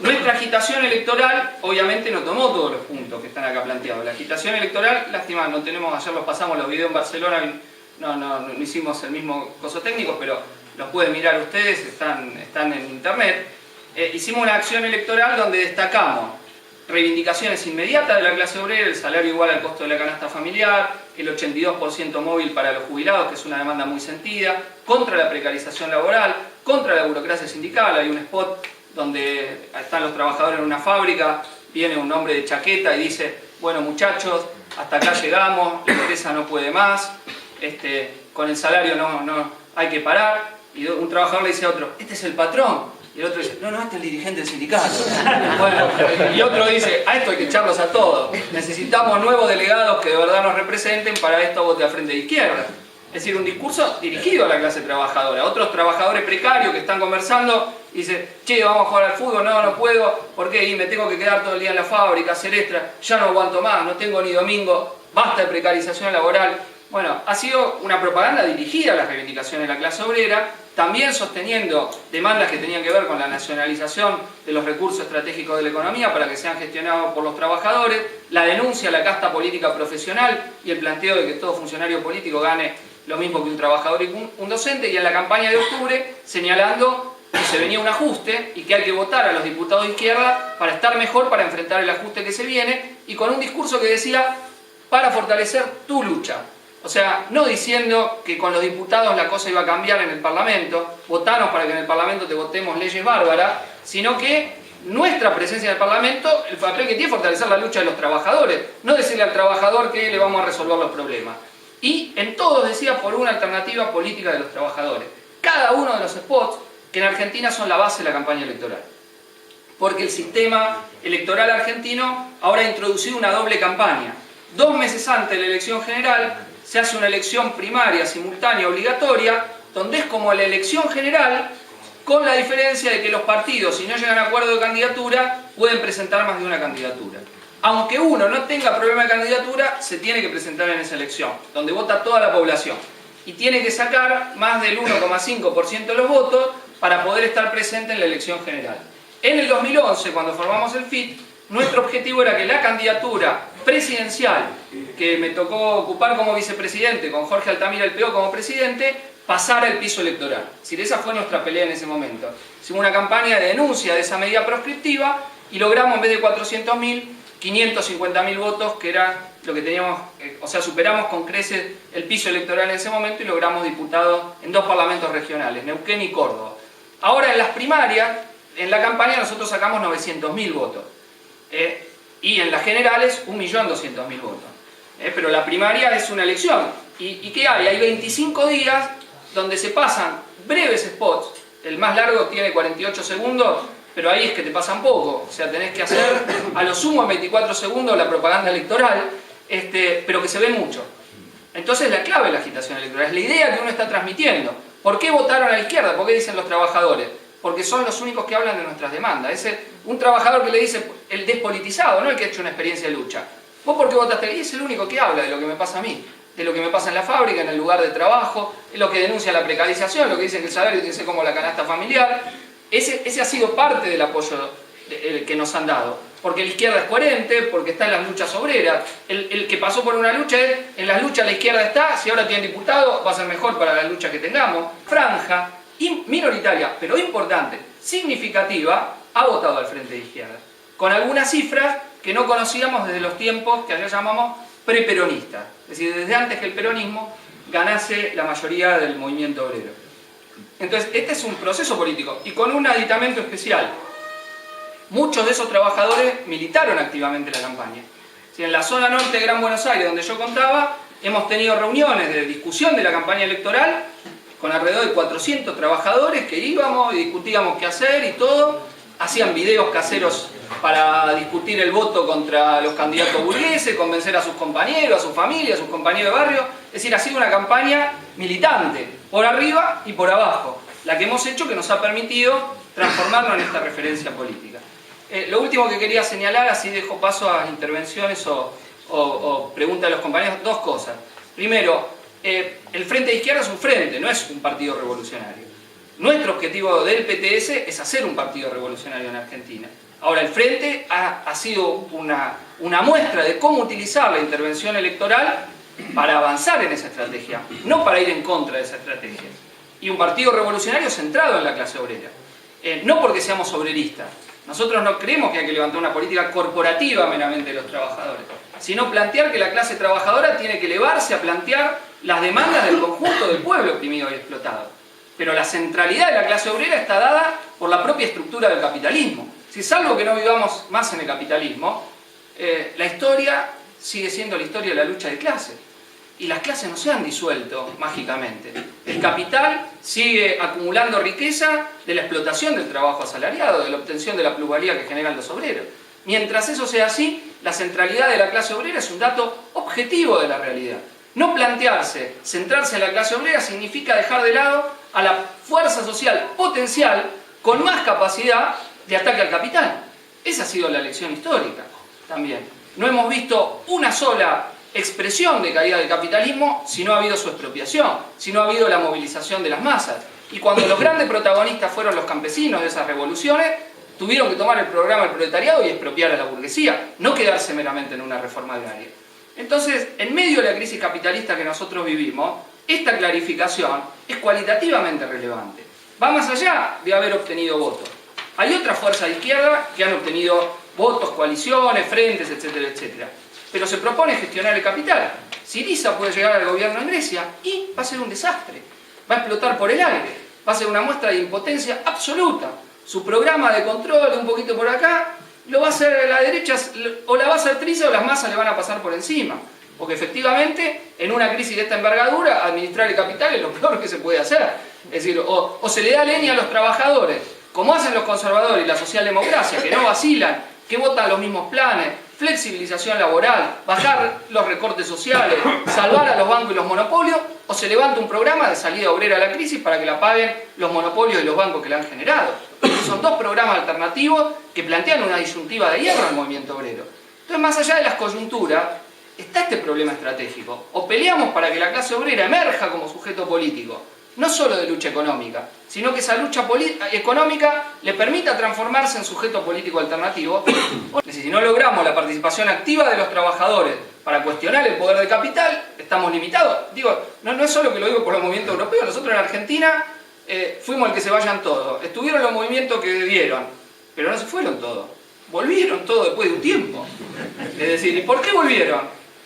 Nuestra agitación electoral, obviamente, no tomó todos los puntos que están acá planteados. La agitación electoral, lástima, no tenemos, ayer los pasamos los videos en Barcelona, no hicimos el mismo coso técnico, pero los pueden mirar ustedes, están en internet. Hicimos una acción electoral donde destacamos reivindicaciones inmediatas de la clase obrera, el salario igual al costo de la canasta familiar, el 82% móvil para los jubilados, que es una demanda muy sentida, contra la precarización laboral, contra la burocracia sindical. Hay un spot donde están los trabajadores en una fábrica, viene un hombre de chaqueta y dice: bueno muchachos, hasta acá llegamos, la empresa no puede más, con el salario no hay que parar. Y un trabajador le dice a otro: este es el patrón. Y el otro dice: no, este es el dirigente del sindicato. Bueno, y otro dice: a esto hay que echarlos a todos. Necesitamos nuevos delegados que de verdad nos representen, para esto vote a Frente de Izquierda. Es decir, un discurso dirigido a la clase trabajadora. Otros trabajadores precarios que están conversando y dicen: che, vamos a jugar al fútbol. No puedo. ¿Por qué? Y me tengo que quedar todo el día en la fábrica, hacer extra. Ya no aguanto más, no tengo ni domingo. Basta de precarización laboral. Bueno, ha sido una propaganda dirigida a las reivindicaciones de la clase obrera, también sosteniendo demandas que tenían que ver con la nacionalización de los recursos estratégicos de la economía para que sean gestionados por los trabajadores, la denuncia a la casta política profesional y el planteo de que todo funcionario político gane lo mismo que un trabajador y un docente, y en la campaña de octubre señalando que se venía un ajuste y que hay que votar a los diputados de izquierda para estar mejor, para enfrentar el ajuste que se viene, y con un discurso que decía: para fortalecer tu lucha. O sea, no diciendo que con los diputados la cosa iba a cambiar en el Parlamento, votanos para que en el Parlamento te votemos leyes bárbaras, sino que nuestra presencia en el Parlamento, el papel que tiene es fortalecer la lucha de los trabajadores, no decirle al trabajador que le vamos a resolver los problemas. Y en todos decía: por una alternativa política de los trabajadores. Cada uno de los spots que en Argentina son la base de la campaña electoral. Porque el sistema electoral argentino ahora ha introducido una doble campaña. 2 meses antes de la elección general se hace una elección primaria simultánea obligatoria, donde es como la elección general, con la diferencia de que los partidos, si no llegan a acuerdo de candidatura, pueden presentar más de una candidatura. Aunque uno no tenga problema de candidatura, se tiene que presentar en esa elección, donde vota toda la población. Y tiene que sacar más del 1,5% de los votos para poder estar presente en la elección general. En el 2011, cuando formamos el FIT, nuestro objetivo era que la candidatura presidencial, que me tocó ocupar como vicepresidente, con Jorge Altamira el Peó como presidente, pasara el piso electoral. Es decir, esa fue nuestra pelea en ese momento. Hicimos una campaña de denuncia de esa medida proscriptiva y logramos, en vez de 400.000, 550.000 votos, que era lo que teníamos, o sea, superamos con creces el piso electoral en ese momento y logramos diputados en 2 parlamentos regionales, Neuquén y Córdoba. Ahora, en las primarias, en la campaña nosotros sacamos 900.000 votos. Y en las generales 1.200.000 votos. Pero la primaria es una elección. ¿Y qué hay? Hay 25 días donde se pasan breves spots. El más largo tiene 48 segundos, pero ahí es que te pasan poco. O sea, tenés que hacer a lo sumo en 24 segundos la propaganda electoral, pero que se ve mucho. Entonces la clave de la agitación electoral es la idea que uno está transmitiendo. ¿Por qué votaron a la izquierda? ¿Por qué dicen los trabajadores? Porque son los únicos que hablan de nuestras demandas. Un trabajador que le dice, el despolitizado, no el que ha hecho una experiencia de lucha. ¿Vos por qué votaste ahí? Es el único que habla de lo que me pasa a mí, de lo que me pasa en la fábrica, en el lugar de trabajo, es lo que denuncia la precarización, lo que dicen que el salario tiene que ser como la canasta familiar. Ese ha sido parte del apoyo que nos han dado. Porque la izquierda es coherente, porque está en las luchas obreras. El que pasó por una lucha es, en las luchas la izquierda está, si ahora tiene diputado, va a ser mejor para la lucha que tengamos. Franja minoritaria, pero importante, significativa ha votado al Frente de Izquierda, con algunas cifras que no conocíamos desde los tiempos que allá llamamos preperonistas, es decir, desde antes que el peronismo ganase la mayoría del movimiento obrero. Entonces, este es un proceso político y con un aditamento especial. Muchos de esos trabajadores militaron activamente la campaña. Si en la zona norte de Gran Buenos Aires, donde yo contaba, hemos tenido reuniones de discusión de la campaña electoral con alrededor de 400 trabajadores que íbamos y discutíamos qué hacer y todo. Hacían videos caseros para discutir el voto contra los candidatos burgueses, convencer a sus compañeros, a su familia, a sus compañeros de barrio. Es decir, ha sido una campaña militante, por arriba y por abajo, la que hemos hecho que nos ha permitido transformarnos en esta referencia política. Lo último que quería señalar, así dejo paso a intervenciones o preguntas de los compañeros, dos cosas. Primero, el Frente de Izquierda es un frente, no es un partido revolucionario. Nuestro objetivo del PTS es hacer un partido revolucionario en Argentina. Ahora, el Frente ha sido una muestra de cómo utilizar la intervención electoral para avanzar en esa estrategia, no para ir en contra de esa estrategia. Y un partido revolucionario centrado en la clase obrera. No porque seamos obreristas. Nosotros no creemos que hay que levantar una política corporativa meramente de los trabajadores, sino plantear que la clase trabajadora tiene que elevarse a plantear las demandas del conjunto del pueblo oprimido y explotado. Pero la centralidad de la clase obrera está dada por la propia estructura del capitalismo. Si salvo que no vivamos más en el capitalismo, la historia sigue siendo la historia de la lucha de clases. Y las clases no se han disuelto mágicamente. El capital sigue acumulando riqueza de la explotación del trabajo asalariado, de la obtención de la plusvalía que generan los obreros. Mientras eso sea así, la centralidad de la clase obrera es un dato objetivo de la realidad. No plantearse, centrarse en la clase obrera significa dejar de lado a la fuerza social potencial con más capacidad de ataque al capital. Esa ha sido la lección histórica también. No hemos visto una sola expresión de caída del capitalismo si no ha habido su expropiación, si no ha habido la movilización de las masas. Y cuando los grandes protagonistas fueron los campesinos de esas revoluciones, tuvieron que tomar el programa del proletariado y expropiar a la burguesía, no quedarse meramente en una reforma agraria. Entonces, en medio de la crisis capitalista que nosotros vivimos, esta clarificación es cualitativamente relevante. Va más allá de haber obtenido votos. Hay otras fuerzas de izquierda que han obtenido votos, coaliciones, frentes, etcétera, etcétera. Pero se propone gestionar el capital. Syriza puede llegar al gobierno en Grecia y va a ser un desastre. Va a explotar por el aire. Va a ser una muestra de impotencia absoluta. Su programa de control, un poquito por acá, lo va a hacer la derecha, o la va a hacer Syriza o las masas le van a pasar por encima. Porque efectivamente, en una crisis de esta envergadura, administrar el capital es lo peor que se puede hacer. Es decir, o se le da leña a los trabajadores, como hacen los conservadores y la socialdemocracia, que no vacilan, que votan los mismos planes, flexibilización laboral, bajar los recortes sociales, salvar a los bancos y los monopolios, o se levanta un programa de salida obrera a la crisis para que la paguen los monopolios y los bancos que la han generado. Son dos programas alternativos que plantean una disyuntiva de hierro al movimiento obrero. Entonces, más allá de las coyunturas, está este problema estratégico. O peleamos para que la clase obrera emerja como sujeto político, no solo de lucha económica, sino que esa lucha económica le permita transformarse en sujeto político alternativo. Si no logramos la participación activa de los trabajadores para cuestionar el poder del capital, estamos limitados. Digo, no es solo que lo digo por los movimientos europeos, nosotros en Argentina fuimos el que se vayan todos. Estuvieron los movimientos que dieron, pero no se fueron todos. Volvieron todos después de un tiempo. Es decir, ¿y por qué volvieron?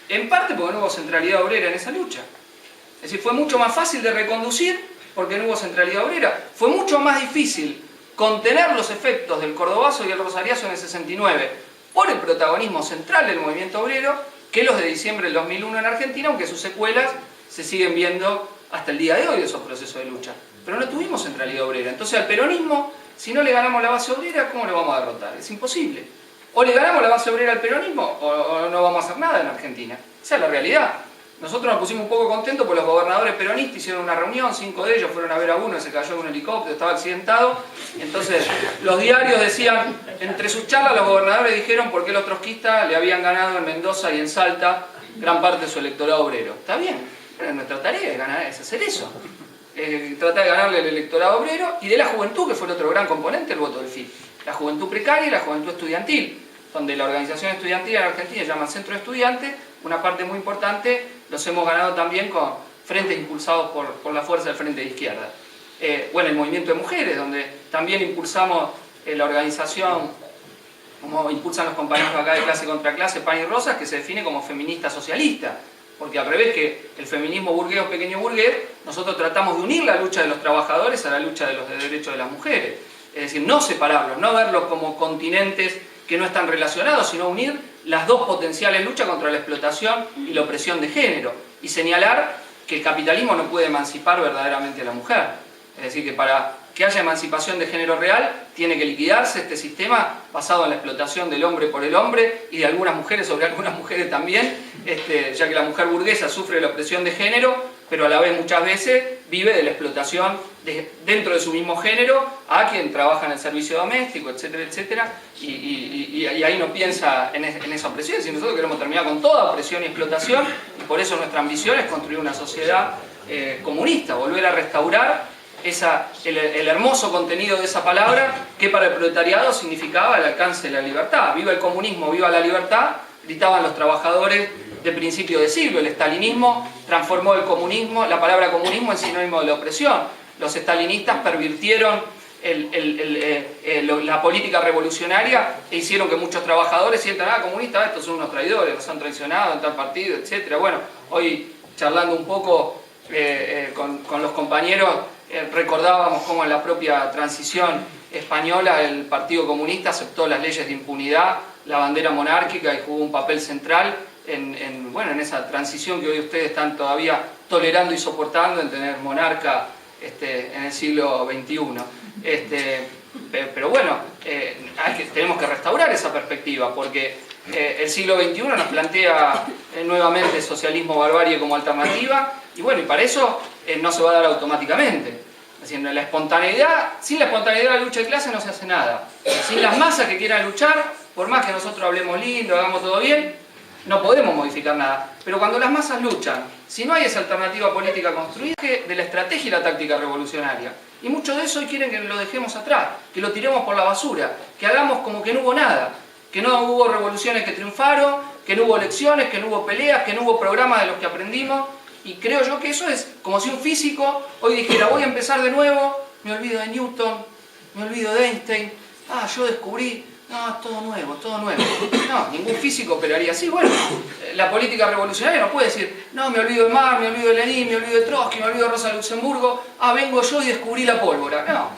En parte porque no hubo centralidad obrera en esa lucha. Es decir, fue mucho más fácil de reconducir porque no hubo centralidad obrera. Fue mucho más difícil contener los efectos del cordobazo y el rosariazo en el 69 por el protagonismo central del movimiento obrero que los de diciembre del 2001 en Argentina, aunque sus secuelas se siguen viendo hasta el día de hoy de esos procesos de lucha. Pero no tuvimos centralidad obrera. Entonces al peronismo, si no le ganamos la base obrera, ¿cómo lo vamos a derrotar? Es imposible. O le ganamos la base obrera al peronismo o no vamos a hacer nada en Argentina. Esa es la realidad. Nosotros nos pusimos un poco contentos porque los gobernadores peronistas hicieron una reunión, 5 de ellos fueron a ver a uno, se cayó en un helicóptero, estaba accidentado. Entonces los diarios decían, entre sus charlas los gobernadores dijeron por qué los trotskistas le habían ganado en Mendoza y en Salta gran parte de su electorado obrero. Está bien, pero nuestra tarea es hacer eso. Tratar de ganarle el electorado obrero y de la juventud, que fue el otro gran componente del voto del FIT. La juventud precaria y la juventud estudiantil, donde la organización estudiantil en Argentina se llama Centro de Estudiantes, una parte muy importante los hemos ganado también con frentes impulsados por la fuerza del Frente de Izquierda. bueno, el movimiento de mujeres, donde también impulsamos la organización, como impulsan los compañeros acá de Clase contra Clase, Pan y Rosas, que se define como feminista socialista. Porque al revés que el feminismo burgués o pequeño burgués, nosotros tratamos de unir la lucha de los trabajadores a la lucha de los derechos de las mujeres. Es decir, no separarlos, no verlos como continentes que no están relacionados, sino unir las dos potenciales luchas contra la explotación y la opresión de género. Y señalar que el capitalismo no puede emancipar verdaderamente a la mujer. Es decir, que para que haya emancipación de género real, tiene que liquidarse este sistema basado en la explotación del hombre por el hombre y de algunas mujeres sobre algunas mujeres también, ya que la mujer burguesa sufre la opresión de género, pero a la vez muchas veces vive de la explotación dentro de su mismo género a quien trabaja en el servicio doméstico, etcétera, etcétera, y ahí no piensa en esa opresión. Si nosotros queremos terminar con toda opresión y explotación, y por eso nuestra ambición es construir una sociedad comunista, volver a restaurar el hermoso contenido de esa palabra que para el proletariado significaba el alcance de la libertad. Viva el comunismo, viva la libertad, gritaban los trabajadores de principio de siglo. El estalinismo transformó el comunismo, la palabra comunismo en sinónimo de la opresión. Los estalinistas pervirtieron la política revolucionaria e hicieron que muchos trabajadores sientan, comunistas, estos son unos traidores, nos han traicionado en tal partido, etc. Bueno, hoy charlando un poco con los compañeros, recordábamos cómo en la propia transición española el Partido Comunista aceptó las leyes de impunidad, la bandera monárquica y jugó un papel central en esa transición que hoy ustedes están todavía tolerando y soportando en tener monarca en el siglo XXI. Pero bueno, tenemos que restaurar esa perspectiva porque el siglo XXI nos plantea nuevamente socialismo barbarie como alternativa y bueno, y para eso no se va a dar automáticamente. Es decir, sin la espontaneidad de la lucha de clase no se hace nada. Sin las masas que quieran luchar, por más que nosotros hablemos lindo, hagamos todo bien, no podemos modificar nada. Pero cuando las masas luchan, si no hay esa alternativa política construida, de la estrategia y la táctica revolucionaria. Y muchos de eso hoy quieren que lo dejemos atrás, que lo tiremos por la basura, que hagamos como que no hubo nada, que no hubo revoluciones que triunfaron, que no hubo elecciones, que no hubo peleas, que no hubo programas de los que aprendimos. Y creo yo que eso es como si un físico hoy dijera, voy a empezar de nuevo, me olvido de Newton, me olvido de Einstein, yo descubrí, todo nuevo, todo nuevo. No, ningún físico operaría así. Bueno, la política revolucionaria no puede decir, no, me olvido de Marx, me olvido de Lenin, me olvido de Trotsky, me olvido de Rosa Luxemburgo, vengo yo y descubrí la pólvora. No,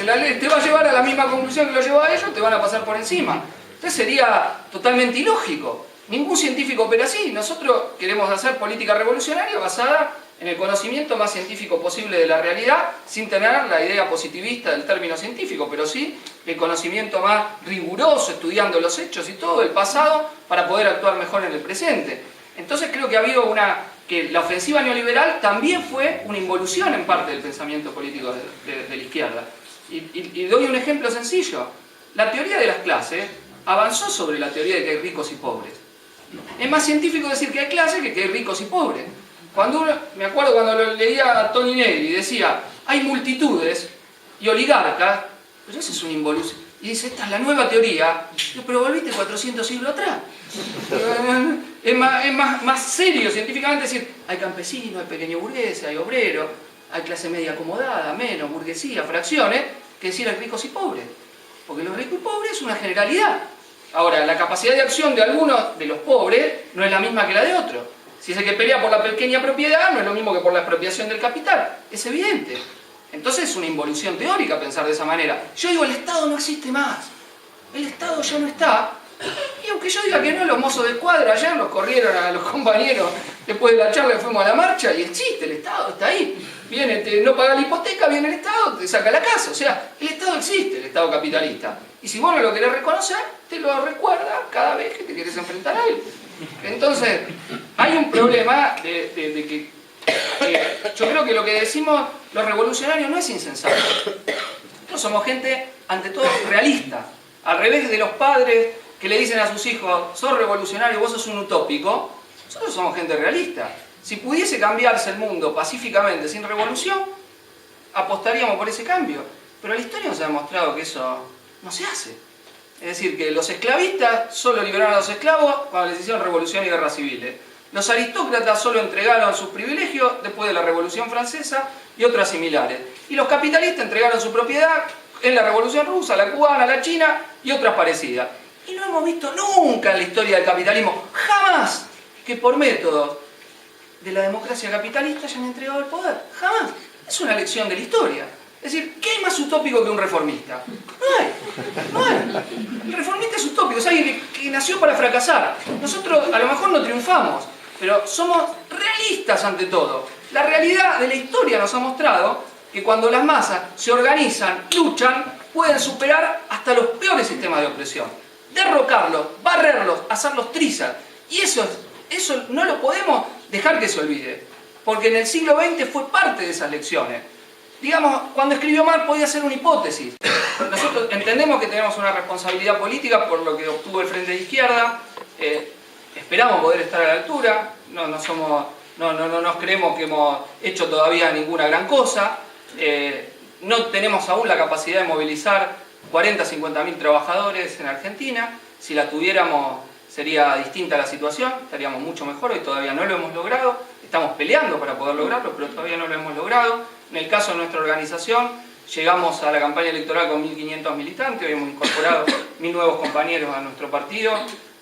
la ley te va a llevar a la misma conclusión que lo llevó a ellos, te van a pasar por encima. Entonces sería totalmente ilógico. Ningún científico opera así. Nosotros queremos hacer política revolucionaria basada en el conocimiento más científico posible de la realidad, sin tener la idea positivista del término científico, pero sí el conocimiento más riguroso, estudiando los hechos y todo el pasado para poder actuar mejor en el presente. Entonces creo que ha habido que la ofensiva neoliberal también fue una involución en parte del pensamiento político de la izquierda. Y doy un ejemplo sencillo. La teoría de las clases avanzó sobre la teoría de que hay ricos y pobres. Es más científico decir que hay clases que hay ricos y pobres. Me acuerdo cuando lo leía a Tony Negri, decía, hay multitudes y oligarcas, pero eso es una involución. Y dice, esta es la nueva teoría, pero volviste 400 siglos atrás. Es más serio científicamente decir, hay campesinos, hay pequeño burgueses, hay obreros, hay clase media acomodada, menos, burguesía, fracciones, que decir hay ricos y pobres. Porque los ricos y pobres es una generalidad. Ahora, la capacidad de acción de algunos de los pobres no es la misma que la de otros. Si es el que pelea por la pequeña propiedad, no es lo mismo que por la expropiación del capital. Es evidente. Entonces es una involución teórica pensar de esa manera. Yo digo, el Estado no existe más. El Estado ya no está. Y aunque yo diga que no, los mozos de escuadra ayer los corrieron a los compañeros después de la charla que fuimos a la marcha y existe, el Estado está ahí. Viene, no paga la hipoteca, viene el Estado, te saca la casa. O sea, el Estado existe, el Estado capitalista. Y si vos no lo querés reconocer, te lo recuerda cada vez que te quieres enfrentar a él. Entonces, hay un problema de que yo creo que lo que decimos los revolucionarios no es insensato. Nosotros somos gente, ante todo, realista. Al revés de los padres que le dicen a sus hijos, sos revolucionario, vos sos un utópico, nosotros somos gente realista. Si pudiese cambiarse el mundo pacíficamente, sin revolución, apostaríamos por ese cambio. Pero la historia nos ha demostrado que eso no se hace. Es decir, que los esclavistas solo liberaron a los esclavos cuando les hicieron revolución y guerras civiles. Los aristócratas solo entregaron sus privilegios después de la Revolución Francesa y otras similares. Y los capitalistas entregaron su propiedad en la Revolución Rusa, la cubana, la china y otras parecidas. Y no hemos visto nunca en la historia del capitalismo, jamás, que por métodos de la democracia capitalista hayan entregado el poder. Jamás. Es una lección de la historia. Es decir, ¿qué hay más utópico que un reformista? No hay. El reformista es utópico, es alguien que nació para fracasar. Nosotros a lo mejor no triunfamos, pero somos realistas ante todo. La realidad de la historia nos ha mostrado que cuando las masas se organizan, luchan, pueden superar hasta los peores sistemas de opresión. Derrocarlos, barrerlos, hacerlos trizas. Y eso no lo podemos dejar que se olvide. Porque en el siglo XX fue parte de esas lecciones. Digamos, cuando escribió Marx podía ser una hipótesis. Nosotros entendemos que tenemos una responsabilidad política por lo que obtuvo el Frente de Izquierda. Esperamos poder estar a la altura. No nos creemos que hemos hecho todavía ninguna gran cosa. No tenemos aún la capacidad de movilizar 40 a 50.000 trabajadores en Argentina. Si la tuviéramos sería distinta la situación, estaríamos mucho mejor. Hoy todavía no lo hemos logrado. Estamos peleando para poder lograrlo, pero todavía no lo hemos logrado. En el caso de nuestra organización, llegamos a la campaña electoral con 1.500 militantes. Hoy hemos incorporado 1.000 nuevos compañeros a nuestro partido,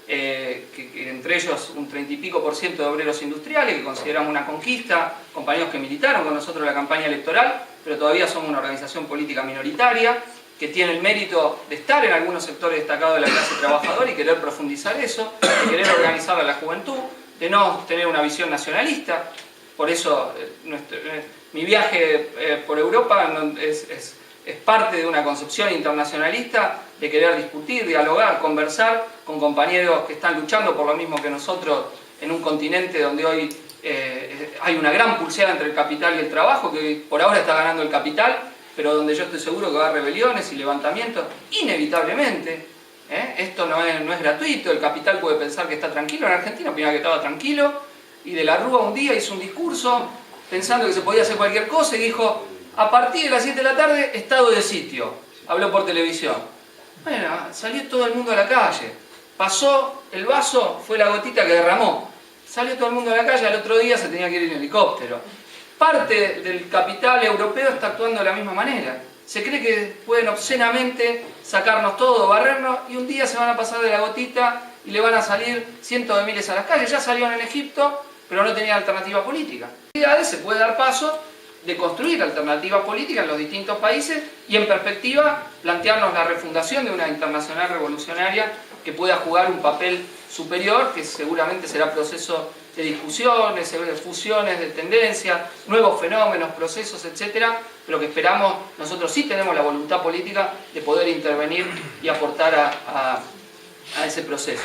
que entre ellos un 30 y pico % de obreros industriales, que consideramos una conquista, compañeros que militaron con nosotros en la campaña electoral, pero todavía somos una organización política minoritaria, que tiene el mérito de estar en algunos sectores destacados de la clase trabajadora y querer profundizar eso, de querer organizar a la juventud, de no tener una visión nacionalista. Por eso mi viaje por Europa es parte de una concepción internacionalista de querer discutir, dialogar, conversar con compañeros que están luchando por lo mismo que nosotros en un continente donde hoy hay una gran pulseada entre el capital y el trabajo, que por ahora está ganando el capital, pero donde yo estoy seguro que va a haber rebeliones y levantamientos, inevitablemente. Esto no es gratuito. El capital puede pensar que está tranquilo. En Argentina opinaba que estaba tranquilo, y de la Rúa un día hizo un discurso pensando que se podía hacer cualquier cosa y dijo: a partir de las 7 de la tarde, estado de sitio. Habló por televisión. Bueno, salió todo el mundo a la calle. Pasó el vaso, fue la gotita que derramó. Salió todo el mundo a la calle, al otro día se tenía que ir en helicóptero. Parte del capital europeo está actuando de la misma manera. Se cree que pueden obscenamente sacarnos todo, barrernos, y un día se van a pasar de la gotita y le van a salir cientos de miles a las calles. Ya salieron en Egipto, pero no tenían alternativa política. Se puede dar paso de construir alternativas políticas en los distintos países y, en perspectiva, plantearnos la refundación de una internacional revolucionaria que pueda jugar un papel superior, que seguramente será proceso de discusiones, de fusiones, de tendencias, nuevos fenómenos, procesos, etcétera, pero que esperamos, nosotros sí tenemos la voluntad política de poder intervenir y aportar a ese proceso.